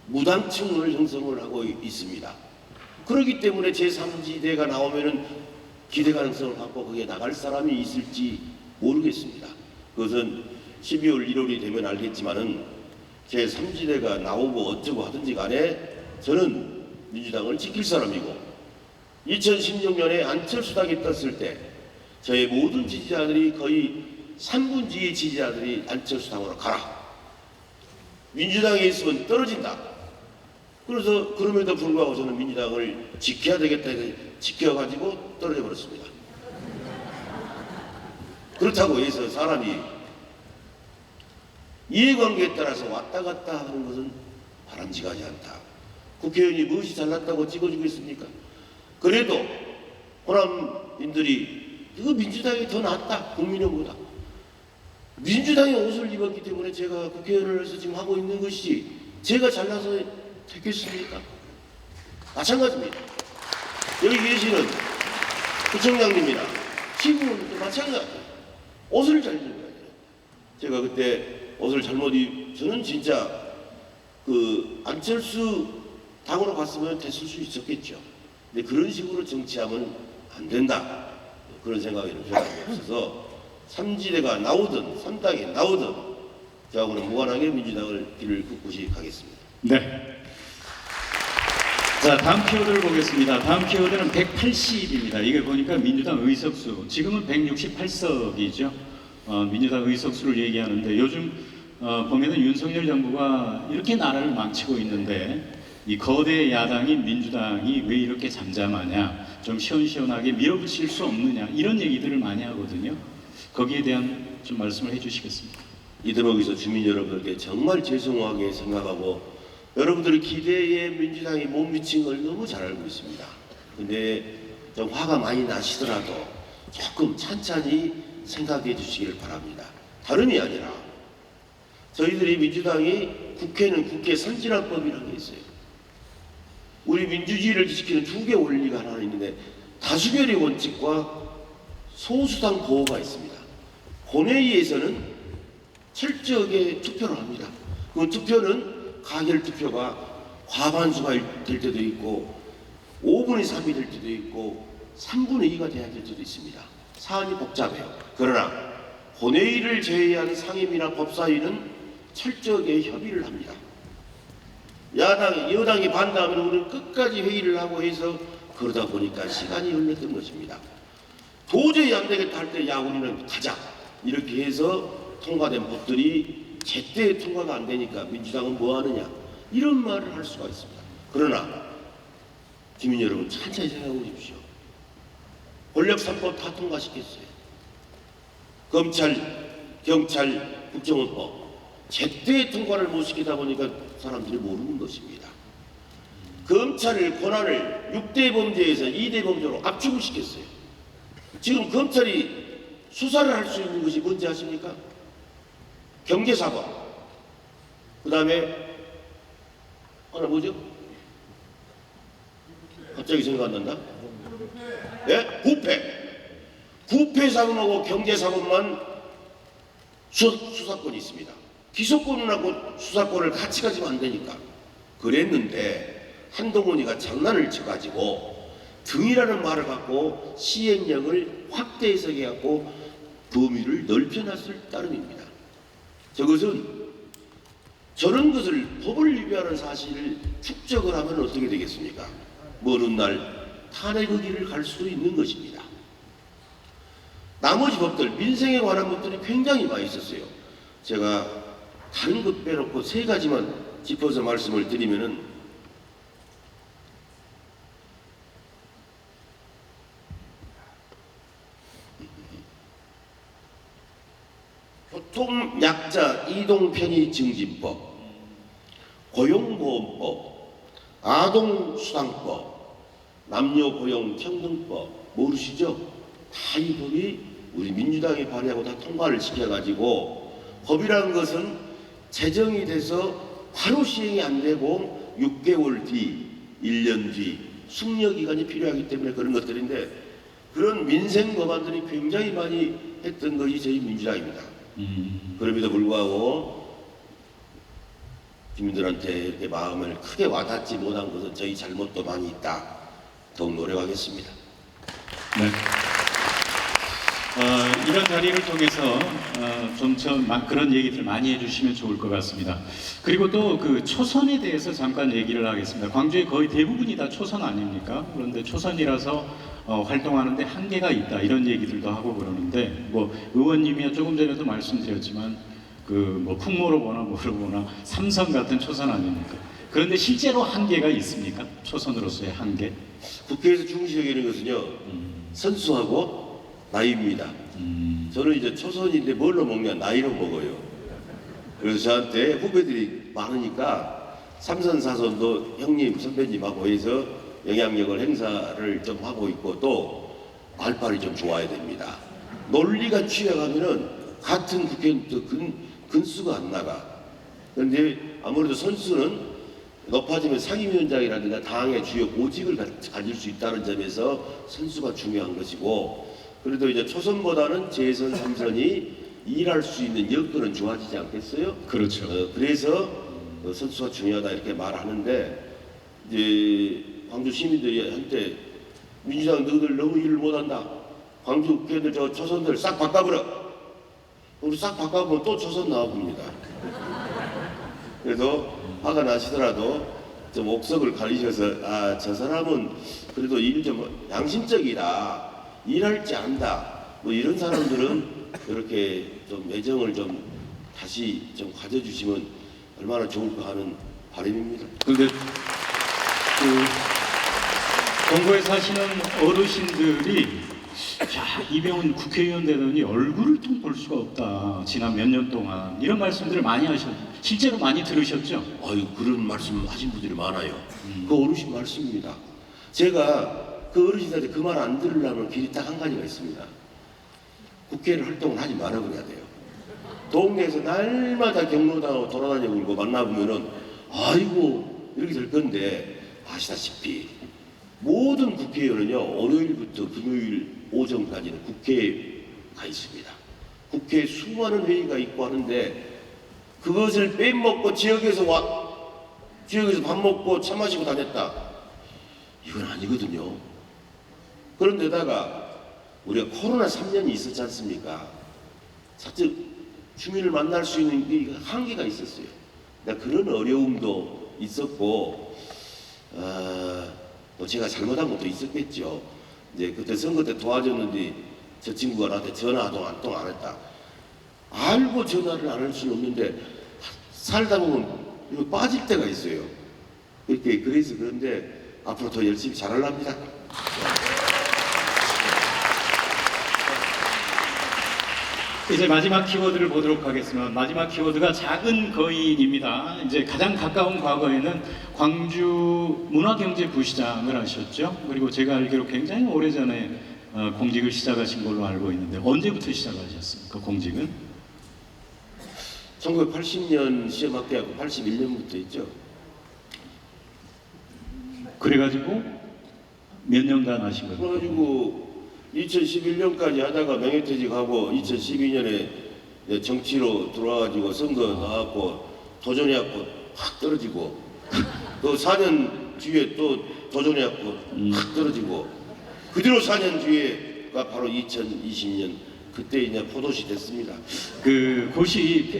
무당층을 형성을 하고 있습니다. 그렇기 때문에 제3지대가 나오면은 기대 가능성을 갖고 거기에 나갈 사람이 있을지 모르겠습니다. 그것은 12월 1월이 되면 알겠지만은 제3지대가 나오고 어쩌고 하든지 간에 저는 민주당을 지킬 사람이고 2016년에 안철수 당이 떴을 때 저의 모든 지지자들이 거의 3분지의 지지자들이 안철수 당으로 가라. 민주당에 있으면 떨어진다. 그래서 그럼에도 불구하고 저는 민주당을 지켜야 되겠다 해서 지켜가지고 떨어져 버렸습니다. 그렇다고 해서 사람이 이해관계에 따라서 왔다 갔다 하는 것은 바람직하지 않다. 국회의원이 무엇이 잘났다고 찍어주겠습니까? 그래도 호남인들이 이거 민주당이 더 낫다. 국민의힘보다. 민주당이 옷을 입었기 때문에 제가 국회의원을 해서 지금 하고 있는 것이 제가 잘나서 됐겠습니까? 마찬가지입니다. 여기 계시는 부총장님이나 시군도 마찬가지예요. 옷을 잘 입어야 돼요. 제가 그때 옷을 잘못 저는 진짜 그 안철수 당으로 갔으면 됐을 수 있었겠죠. 근데 그런 식으로 정치하면 안 된다. 그런 생각에는 변함이 없어서 삼지대가 나오든 삼당이 나오든 저하고는 무관하게 민주당을 길을 꿋꿋이 가겠습니다. 네. 자, 다음 키워드를 보겠습니다. 다음 키워드는 180입니다. 이게 보니까 민주당 의석수, 지금은 168석이죠. 민주당 의석수를 얘기하는데 요즘 보면은 윤석열 정부가 이렇게 나라를 망치고 있는데 이 거대 야당인 민주당이 왜 이렇게 잠잠하냐, 좀 시원시원하게 밀어붙일 수 없느냐, 이런 얘기들을 많이 하거든요. 거기에 대한 좀 말씀을 해주시겠습니까? 이 대목에서 주민 여러분들께 정말 죄송하게 생각하고 여러분들의 기대에 민주당이 못 미친 걸 너무 잘 알고 있습니다. 근데 좀 화가 많이 나시더라도 조금 찬찬히 생각해 주시길 바랍니다. 다름이 아니라 저희들이 민주당이 국회는 국회 선진화법이라는 게 있어요. 우리 민주주의를 지키는 두 개 원리가 하나 있는데 다수결의 원칙과 소수당 보호가 있습니다. 본회의에서는 철저하게 투표를 합니다. 그 투표는 가결 투표가 과반수가 될 때도 있고 5분의 3이 될 때도 있고 3분의 2가 돼야 될 때도 있습니다. 사안이 복잡해요. 그러나 본회의를 제외한 상임이나 법사위는 철저하게 협의를 합니다. 여당이 반대하면 우리는 끝까지 회의를 하고 해서 그러다 보니까 시간이 흘렀던 것입니다. 도저히 안 되겠다 할 때 야 우리는 가자 이렇게 해서 통과된 법들이 제때 통과가 안 되니까 민주당은 뭐 하느냐 이런 말을 할 수가 있습니다. 그러나 주민 여러분 천천히 생각해 보십시오. 권력 3법 다 통과시켰어요. 검찰, 경찰, 국정원법 제때 통과를 못 시키다 보니까 사람들이 모르는 것입니다. 검찰을 권한을 6대 범죄에서 2대 범죄로 압축을 시켰어요. 지금 검찰이 수사를 할 수 있는 것이 뭔지 아십니까? 경제사법, 그 다음에 하나 뭐죠? 갑자기 생각 안 난다? 예? 부패사법하고 경제사법만 수사권이 있습니다. 기소권하고 수사권을 같이 가지면 안 되니까 그랬는데 한동훈이가 장난을 쳐가지고 등이라는 말을 갖고 시행령을 확대해서 해갖고 범위를 넓혀놨을 따름입니다. 저것은 저런 것을 법을 위배하는 사실을 축적을 하면 어떻게 되겠습니까? 먼 날 탄핵의 길을 갈 수도 있는 것입니다. 나머지 법들, 민생에 관한 법들이 굉장히 많이 있었어요. 제가 다른 것 빼놓고 세 가지만 짚어서 말씀을 드리면은 교통약자 이동편의증진법, 고용보험법, 아동수당법, 남녀고용평등법 모르시죠? 다 이 법이 우리 민주당이 발의하고 다 통과를 시켜가지고 법이라는 것은 제정이 돼서 바로 시행이 안 되고 6개월 뒤, 1년 뒤 숙려기간이 필요하기 때문에 그런 것들인데 그런 민생 법안들이 굉장히 많이 했던 것이 저희 민주당입니다. 그럼에도 불구하고 주민들한테 이렇게 마음을 크게 와닿지 못한 것은 저희 잘못도 많이 있다. 더욱 노력하겠습니다. 네. 이런 자리를 통해서 좀 그런 얘기들 많이 해주시면 좋을 것 같습니다. 그리고 또 그 초선에 대해서 잠깐 얘기를 하겠습니다. 광주의 거의 대부분이 다 초선 아닙니까? 그런데 초선이라서 활동하는데 한계가 있다 이런 얘기들도 하고 그러는데 뭐 의원님이 조금 전에도 말씀드렸지만 그 뭐 풍모로 보나 뭐로 보나 삼선 같은 초선 아닙니까? 그런데 실제로 한계가 있습니까? 초선으로서의 한계? 국회에서 중시 여기는 것은요 선수하고 나이입니다. 저는 이제 초선인데 뭘로 먹냐? 나이로 먹어요. 그래서 저한테 후배들이 많으니까 삼선 사선도 형님 선배님하고 해서 영향력을 행사를 좀 하고 있고 또 말빨이 좀 좋아야 됩니다. 논리가 취해가면은 같은 국회의원도 근수가 안 나가. 그런데 아무래도 선수는 높아지면 상임위원장이라든가 당의 주요 보직을 가질 수 있다는 점에서 선수가 중요한 것이고, 그래도 이제 초선보다는 재선, 3선이 일할 수 있는 여건은 좋아지지 않겠어요? 그렇죠. 그래서 선수가 중요하다 이렇게 말하는데, 이제 광주 시민들이 한때 민주당 너희들 너무 일을 못한다. 광주 국회의원들 저 초선들 싹 바꿔버려. 우리 싹 바꿔보면 또 초선 나와봅니다. 그래서 화가 나시더라도 좀 옥석을 가리셔서 아, 저 사람은 그래도 일 좀 양심적이다. 일할지 안다. 뭐 이런 사람들은 이렇게 좀 애정을 좀 다시 좀 가져주시면 얼마나 좋을까 하는 바람입니다. 그런데 동구에 사시는 어르신들이 야, 이병훈 국회의원 되더니 얼굴을 좀 볼 수가 없다. 지난 몇 년 동안 이런 말씀들을 많이 하셨죠. 실제로 많이 들으셨죠? 아유, 그런 말씀 하신 분들이 많아요. 그 어르신 말씀입니다. 제가 그 어르신한테 그 말 안 들으려면 길이 딱 한 가지가 있습니다. 국회를 활동을 하지 말아 그래야 돼요. 동네에서 날마다 경로당하고 돌아다니고 그러고 만나보면은 아이고 이렇게 될 건데, 아시다시피 모든 국회의원은요 월요일부터 금요일 오전까지는 국회에 가 있습니다. 국회에 수많은 회의가 있고 하는데 그것을 빼먹고 지역에서 밥 먹고 차 마시고 다녔다. 이건 아니거든요. 그런데다가 우리가 코로나 3년이 있었지 않습니까? 사실 주민을 만날 수 있는 게 한계가 있었어요. 그런 어려움도 있었고, 또 제가 잘못한 것도 있었겠죠. 이제 그때 선거 때 도와줬는데 저 친구가 나한테 전화도 한 통 안 했다. 알고 전화를 안 할 수는 없는데 살다 보면 이거 빠질 때가 있어요. 이렇게 그래서 그런데 앞으로 더 열심히 잘하랍니다. 이제 마지막 키워드를 보도록 하겠습니다. 마지막 키워드가 작은 거인입니다. 이제 가장 가까운 과거에는 광주 문화경제부시장을 하셨죠. 그리고 제가 알기로 굉장히 오래전에 공직을 시작하신 걸로 알고 있는데 언제부터 시작하셨습니까? 공직은? 1980년 시험 합격하고 81년부터 했죠. 그래가지고 몇 년간 하신 거예요? 그래가지고 2011년까지 하다가 명예퇴직하고 2012년에 정치로 들어와가지고 선거 나왔고 도전해갖고 확 떨어지고 또 4년 뒤에 또 도전해갖고 확 떨어지고 그 뒤로 4년 뒤에가 바로 2020년 그때 이제 포도시 됐습니다. 그 고시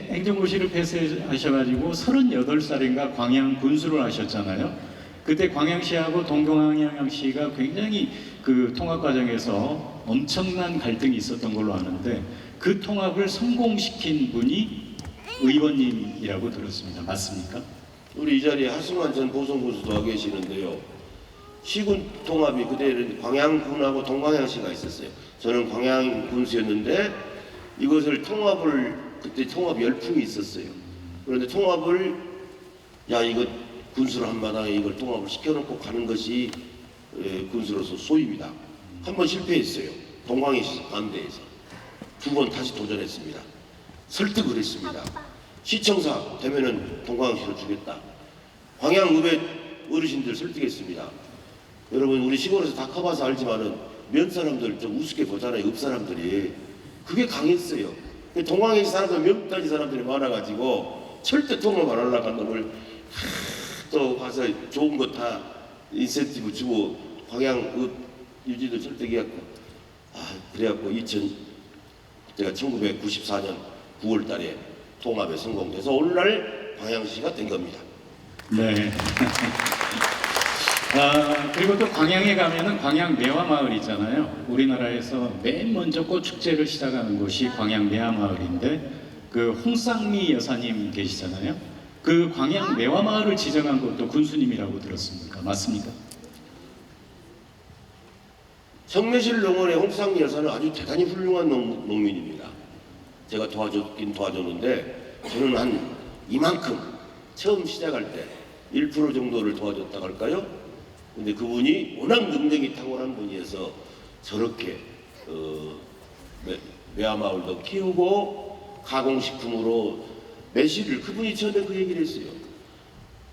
행정고시를 패스하셔가지고 38살인가 광양 군수를 하셨잖아요. 그때 광양시하고 동경항양시가 굉장히 그 통합 과정에서 엄청난 갈등이 있었던 걸로 아는데 그 통합을 성공시킨 분이 의원님이라고 들었습니다. 맞습니까? 우리 이 자리에 하승환 전 보성군수도 와 계시는데요. 시군 통합이 그때는 광양군하고 동광양시가 있었어요. 저는 광양군수였는데 이것을 통합을 그때 통합 열풍이 있었어요. 그런데 통합을 야 이거 군수로 한마당에 이걸 통합을 시켜놓고 가는 것이 군수로서 소입니다. 한 번 실패했어요. 동광양시 반대에서. 2번 다시 도전했습니다. 설득을 했습니다. 시청사 되면은 동광양시로 주겠다. 광양읍의 어르신들 설득했습니다. 여러분 우리 시골에서 다 커봐서 알지만은 면 사람들 좀 우습게 보잖아요. 읍 사람들이. 그게 강했어요. 동광양시 사람들 몇 가지 사람들이 많아가지고 절대 통합 안 하려고 한 놈을 또 가서 좋은 거 다 인센티브 주고 광양읍 유지도 설득해갖고 그래갖고 제가 1994년 9월 달에 통합에 성공돼서 오늘날 광양시가 된 겁니다. 네. 그리고 또 광양에 가면은 광양 매화마을 있잖아요. 우리나라에서 맨 먼저 꽃축제를 시작하는 곳이 광양 매화마을인데 그 홍쌍미 여사님 계시잖아요. 그 광양 매화마을을 지정한 것도 군수님이라고 들었습니까? 맞습니까? 성매실 농원의 홍쌍미 여사는 아주 대단히 훌륭한 농민입니다. 제가 도와줬긴 도와줬는데 저는 한 이만큼 처음 시작할 때 1% 정도를 도와줬다 할까요? 근데 그분이 워낙 능력이 탁월한 분이어서 저렇게 매화마을도 키우고 가공식품으로 매실을 그분이 처음에 그 얘기를 했어요.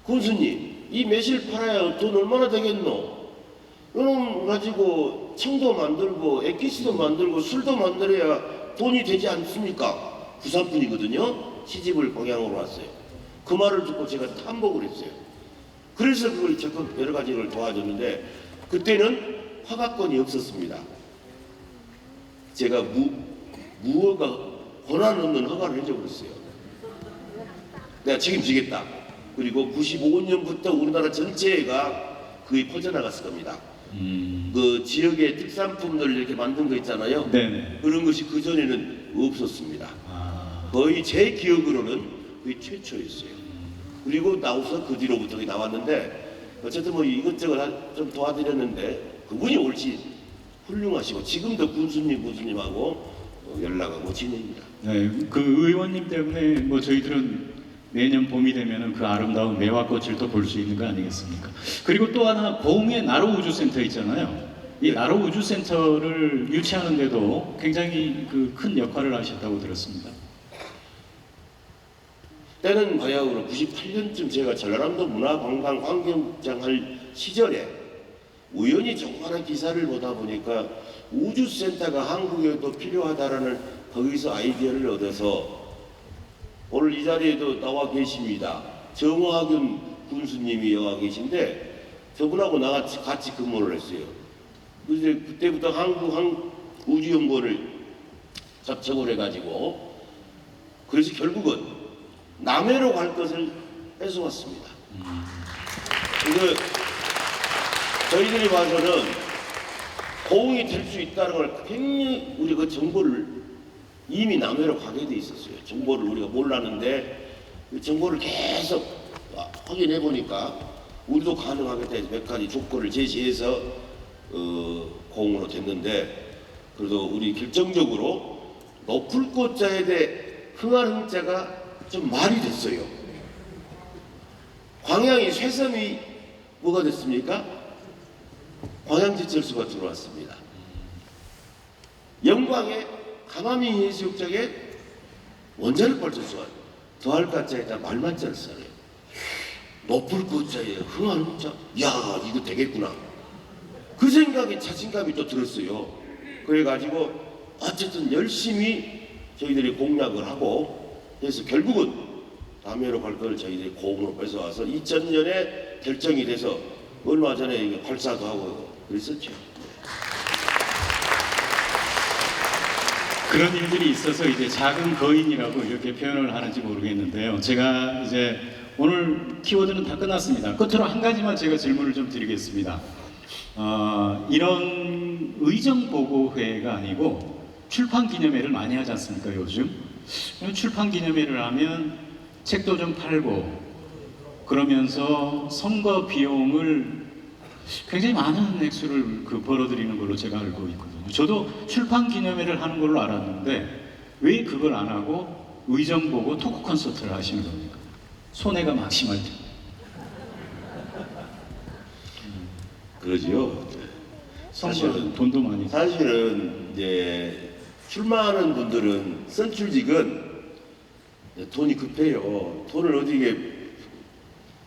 군수님, 이 매실 팔아야 돈 얼마나 되겠노? 이놈 가지고 청도 만들고 액기스도 만들고 술도 만들어야 돈이 되지 않습니까? 부산분이거든요. 시집을 고향으로 왔어요. 그 말을 듣고 제가 탐복을 했어요. 그래서 그걸 적극 여러 가지를 도와줬는데 그때는 허가권이 없었습니다. 제가 무허가 권한 없는 허가를 해줘버렸어요. 내가 책임지겠다. 그리고 95년부터 우리나라 전체가 거의 퍼져나갔을 겁니다. 그 지역의 특산품들 이렇게 만든 거 있잖아요. 네네. 그런 것이 그 전에는 없었습니다. 거의 제 기억으로는 거의 최초였어요. 그리고 나와서 그 뒤로부터 나왔는데 어쨌든 뭐 이것저것 좀 도와드렸는데 그분이 옳지 훌륭하시고 지금도 군수님하고 연락하고 지냅니다. 네, 그 의원님 때문에 뭐 저희들은 내년 봄이 되면은 그 아름다운 매화꽃을 또 볼 수 있는 거 아니겠습니까? 그리고 또 하나 고흥의 나로우주센터 있잖아요. 이 나로우주센터를 유치하는데도 굉장히 그 큰 역할을 하셨다고 들었습니다. 때는 바야흐로 98년쯤 제가 전라남도 문화관광환경장 할 시절에 우연히 조그마한 기사를 보다 보니까 우주센터가 한국에도 필요하다라는 거기서 아이디어를 얻어서 오늘 이 자리에도 나와 계십니다. 정화균 군수님이 나와 계신데 저분하고 나같이 같이 근무를 했어요. 그래서 그때부터 한국우주연구원을 접촉을 해가지고 그래서 결국은 남해로 갈 것을 뺏어왔습니다. 그래서 저희들이 봐서는 고흥이 될 수 있다는 걸 굉장히 우리 그 정보를 이미 남해로 가게 돼 있었어요. 정보를 우리가 몰랐는데 그 정보를 계속 확인해 보니까 우리도 가능하겠다 해서 몇 가지 조건을 제시해서 고흥으로 됐는데 그래도 우리 결정적으로 높을 꽃자에 대해 흥할 흥자가 좀 말이 됐어요. 광양이 쇠섬이 뭐가 됐습니까? 광양제철소가 들어왔습니다. 영광에 가마미 해수욕장에 원자력 발전소가 더할 가짜에다 말만자를 써요. 높을 꽃자에 흥할 흥자, 야 이거 되겠구나. 그 생각에 자신감이 또 들었어요. 그래가지고 어쨌든 열심히 저희들이 공략을 하고 그래서 결국은 남해로 갈 걸 저희들이 고흥으로 뺏어와서 2000년에 결정이 돼서 얼마 전에 이게 발사도 하고 그랬었죠. 그런 일들이 있어서 이제 작은 거인이라고 이렇게 표현을 하는지 모르겠는데요. 제가 이제 오늘 키워드는 다 끝났습니다. 끝으로 한 가지만 제가 질문을 좀 드리겠습니다. 이런 의정보고회가 아니고 출판기념회를 많이 하지 않습니까, 요즘? 출판기념회를 하면 책도 좀 팔고 그러면서 선거 비용을 굉장히 많은 액수를 벌어들이는 걸로 제가 알고 있거든요. 저도 출판기념회를 하는 걸로 알았는데 왜 그걸 안 하고 의정보고 토크 콘서트를 하시는 겁니까? 손해가 막심할 때. 그러지요. 사실은 돈도 많이. 사실은 이제 출마하는 분들은 선출직은 돈이 급해요. 돈을 어디에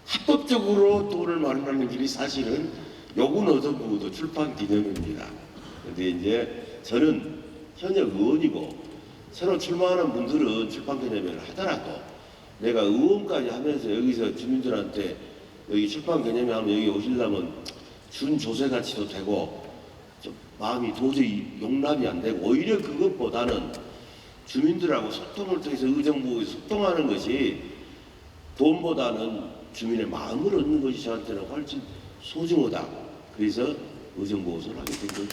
합법적으로 돈을 마련하는 길이 사실은 요건 어정부도 출판 기념입니다. 근데 이제 저는 현역 의원이고 새로 출마하는 분들은 출판 기념회를 하더라도 내가 의원까지 하면서 여기서 주민들한테 여기 출판 기념회 하면 여기 오시려면 준조세 가치도 되고 좀 마음이 도저히 용납이 안 되고 오히려 그것보다는 주민들하고 소통을 통해서 의정부에 소통하는 것이 돈보다는 주민의 마음을 얻는 것이 저한테는 훨씬 소중하다. 그래서 의정보고서를 하게 된 거죠.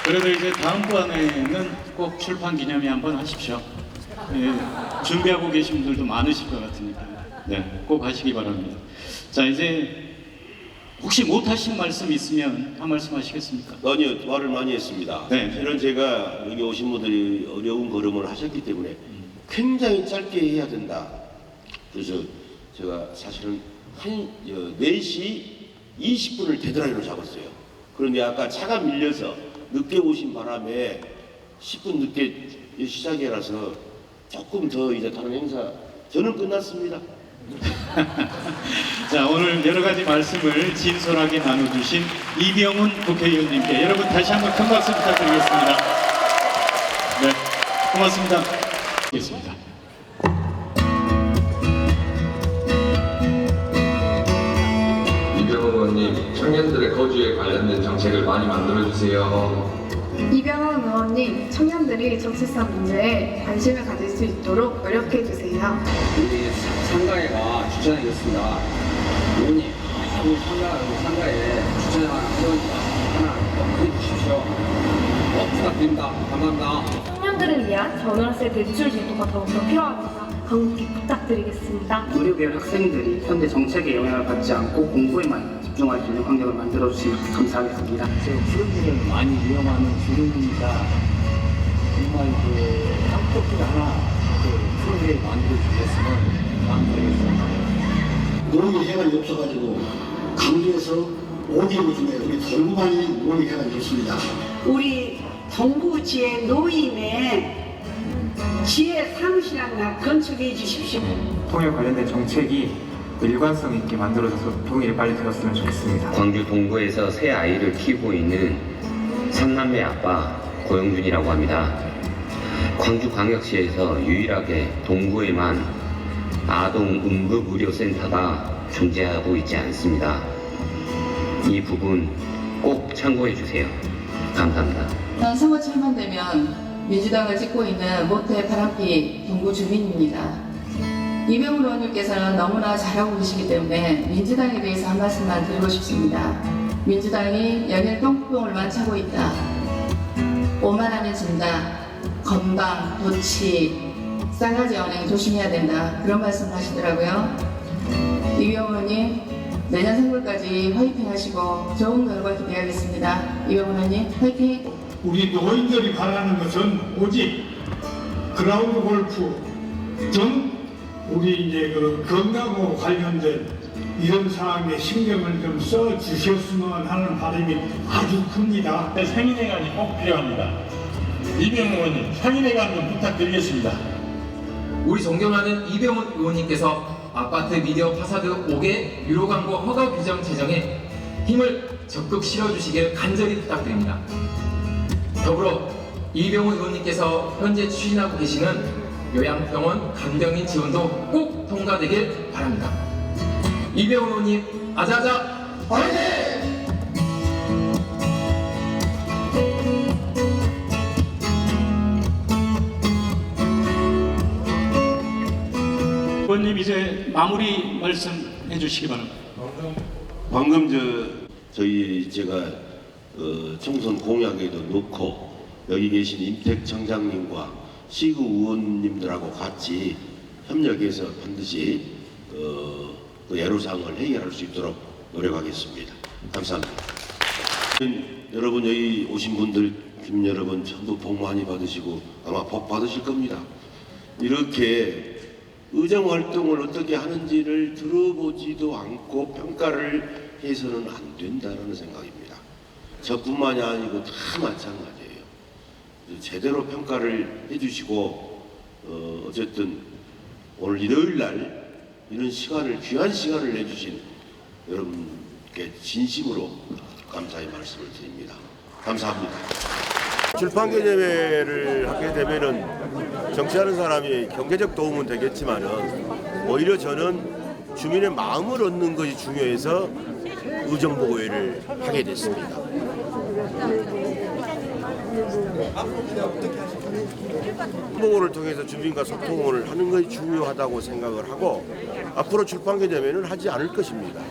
그래도 이제 다음번에는 꼭 출판 기념회 한번 하십시오. 예, 준비하고 계신 분들도 많으실 것 같으니까요. 네, 꼭 하시기 바랍니다. 자, 이제 혹시 못하신 말씀 있으면 한 말씀 하시겠습니까? 아니요, 말을 많이 했습니다. 네. 실은 제가 여기 오신 분들이 어려운 걸음을 하셨기 때문에 굉장히 짧게 해야 된다. 그래서 제가 사실은 4시 20분을 데드라인으로 잡았어요. 그런데 아까 차가 밀려서 늦게 오신 바람에 10분 늦게 이 시작이라서 조금 더 이제 다른 행사 저는 끝났습니다. 자, 오늘 여러 가지 말씀을 진솔하게 나눠주신 이병훈 국회의원님께 여러분 다시 한번 큰 박수 부탁드리겠습니다. 네, 고맙습니다. 겠습니다. 이병훈 의원님, 청년들의 거주에 관련된 정책을 많이 만들어주세요. 이병헌 의원님, 청년들이 정체성 문제에 관심을 가질 수 있도록 노력해주세요. 우리 상가회가 추천하겠습니다. 의원님, 우리 상가에 추천하는 회원 하나 해주십시오. 부탁드립니다. 감사합니다. 청년들을 위한 전월세 대출 제도가 더욱더 필요합니다. 강력히 부탁드리겠습니다. 의료계열 학생들이 현재 정책에 영향을 받지 않고 공부에만 집중할 수 있는 환경을 만들어주시면 감사하겠습니다. 주름들을 많이 이용하는 주름이니까 정말 한쪽을 하나 프로그램 만들어주셨으면 감사하겠습니다. 노동의 해관이 없어가지고 강주에서 5개월 중에 우리 돌구만이 노동의 해관이 좋습니다. 우리 동구지의 노인의 지혜 사무실이나 건축해 주십시오. 통일 관련된 정책이 일관성 있게 만들어져서 통일이 빨리 되었으면 좋겠습니다. 광주 동구에서 새 아이를 키우고 있는 3남매 아빠 고영준이라고 합니다. 광주광역시에서 유일하게 동구에만 아동 응급의료센터가 존재하고 있지 않습니다. 이 부분 꼭 참고해 주세요. 감사합니다. 선거 출마되면 민주당을 찍고 있는 모태 파란피 동구 주민입니다. 이병훈 의원님께서는 너무나 잘하고 계시기 때문에 민주당에 대해서 한 말씀만 드리고 싶습니다. 민주당이 연일 똥구멍을만 차고 있다. 오만하면 진다. 건방, 도치, 싸가지 언행 조심해야 된다. 그런 말씀을 하시더라고요. 이병훈 의원님 내년 선거까지 화이팅 하시고 좋은 결과 기대하겠습니다. 이병훈 의원님 화이팅! 우리 노인들이 바라는 것은 오직 그라운드 골프 등 우리 이제 그 건강하고 관련된 이런 상황에 신경을 좀 써 주셨으면 하는 바람이 아주 큽니다. 상인회관이 꼭 필요합니다. 이병훈 의원님 상인회관 좀 부탁드리겠습니다. 우리 존경하는 이병훈 의원님께서 아파트 미디어 파사드 5개 유료 광고 허가 규정 제정에 힘을 적극 실어주시길 간절히 부탁드립니다. 더불어 이병훈 의원님께서 현재 추진하고 계시는 요양병원 간병인 지원도 꼭 통과되길 바랍니다. 이병훈 의원님 아자아자 화이팅! 의원님 이제 마무리 말씀해 주시기 바랍니다. 방금 제가 총선 공약에도 넣고 여기 계신 임택 청장님과 시구 의원님들하고 같이 협력해서 반드시 그 애로사항을 해결할 수 있도록 노력하겠습니다. 감사합니다. 여러분 여기 오신 분들 김 여러분 전부 복 많이 받으시고 아마 복 받으실 겁니다. 이렇게 의정 활동을 어떻게 하는지를 들어보지도 않고 평가를 해서는 안 된다는 생각입니다. 저뿐만이 아니고 다 마찬가지예요. 제대로 평가를 해주시고 어쨌든 오늘 일요일 날 이런 시간을 귀한 시간을 내주신 여러분께 진심으로 감사의 말씀을 드립니다. 감사합니다. 출판 개념회를 하게 되면은 정치하는 사람이 경제적 도움은 되겠지만은 오히려 저는 주민의 마음을 얻는 것이 중요해서 의정보고회를 하게 됐습니다. 홍보를 통해서 주민과 소통을 하는 것이 중요하다고 생각을 하고 앞으로 출판 개념회는 하지 않을 것입니다.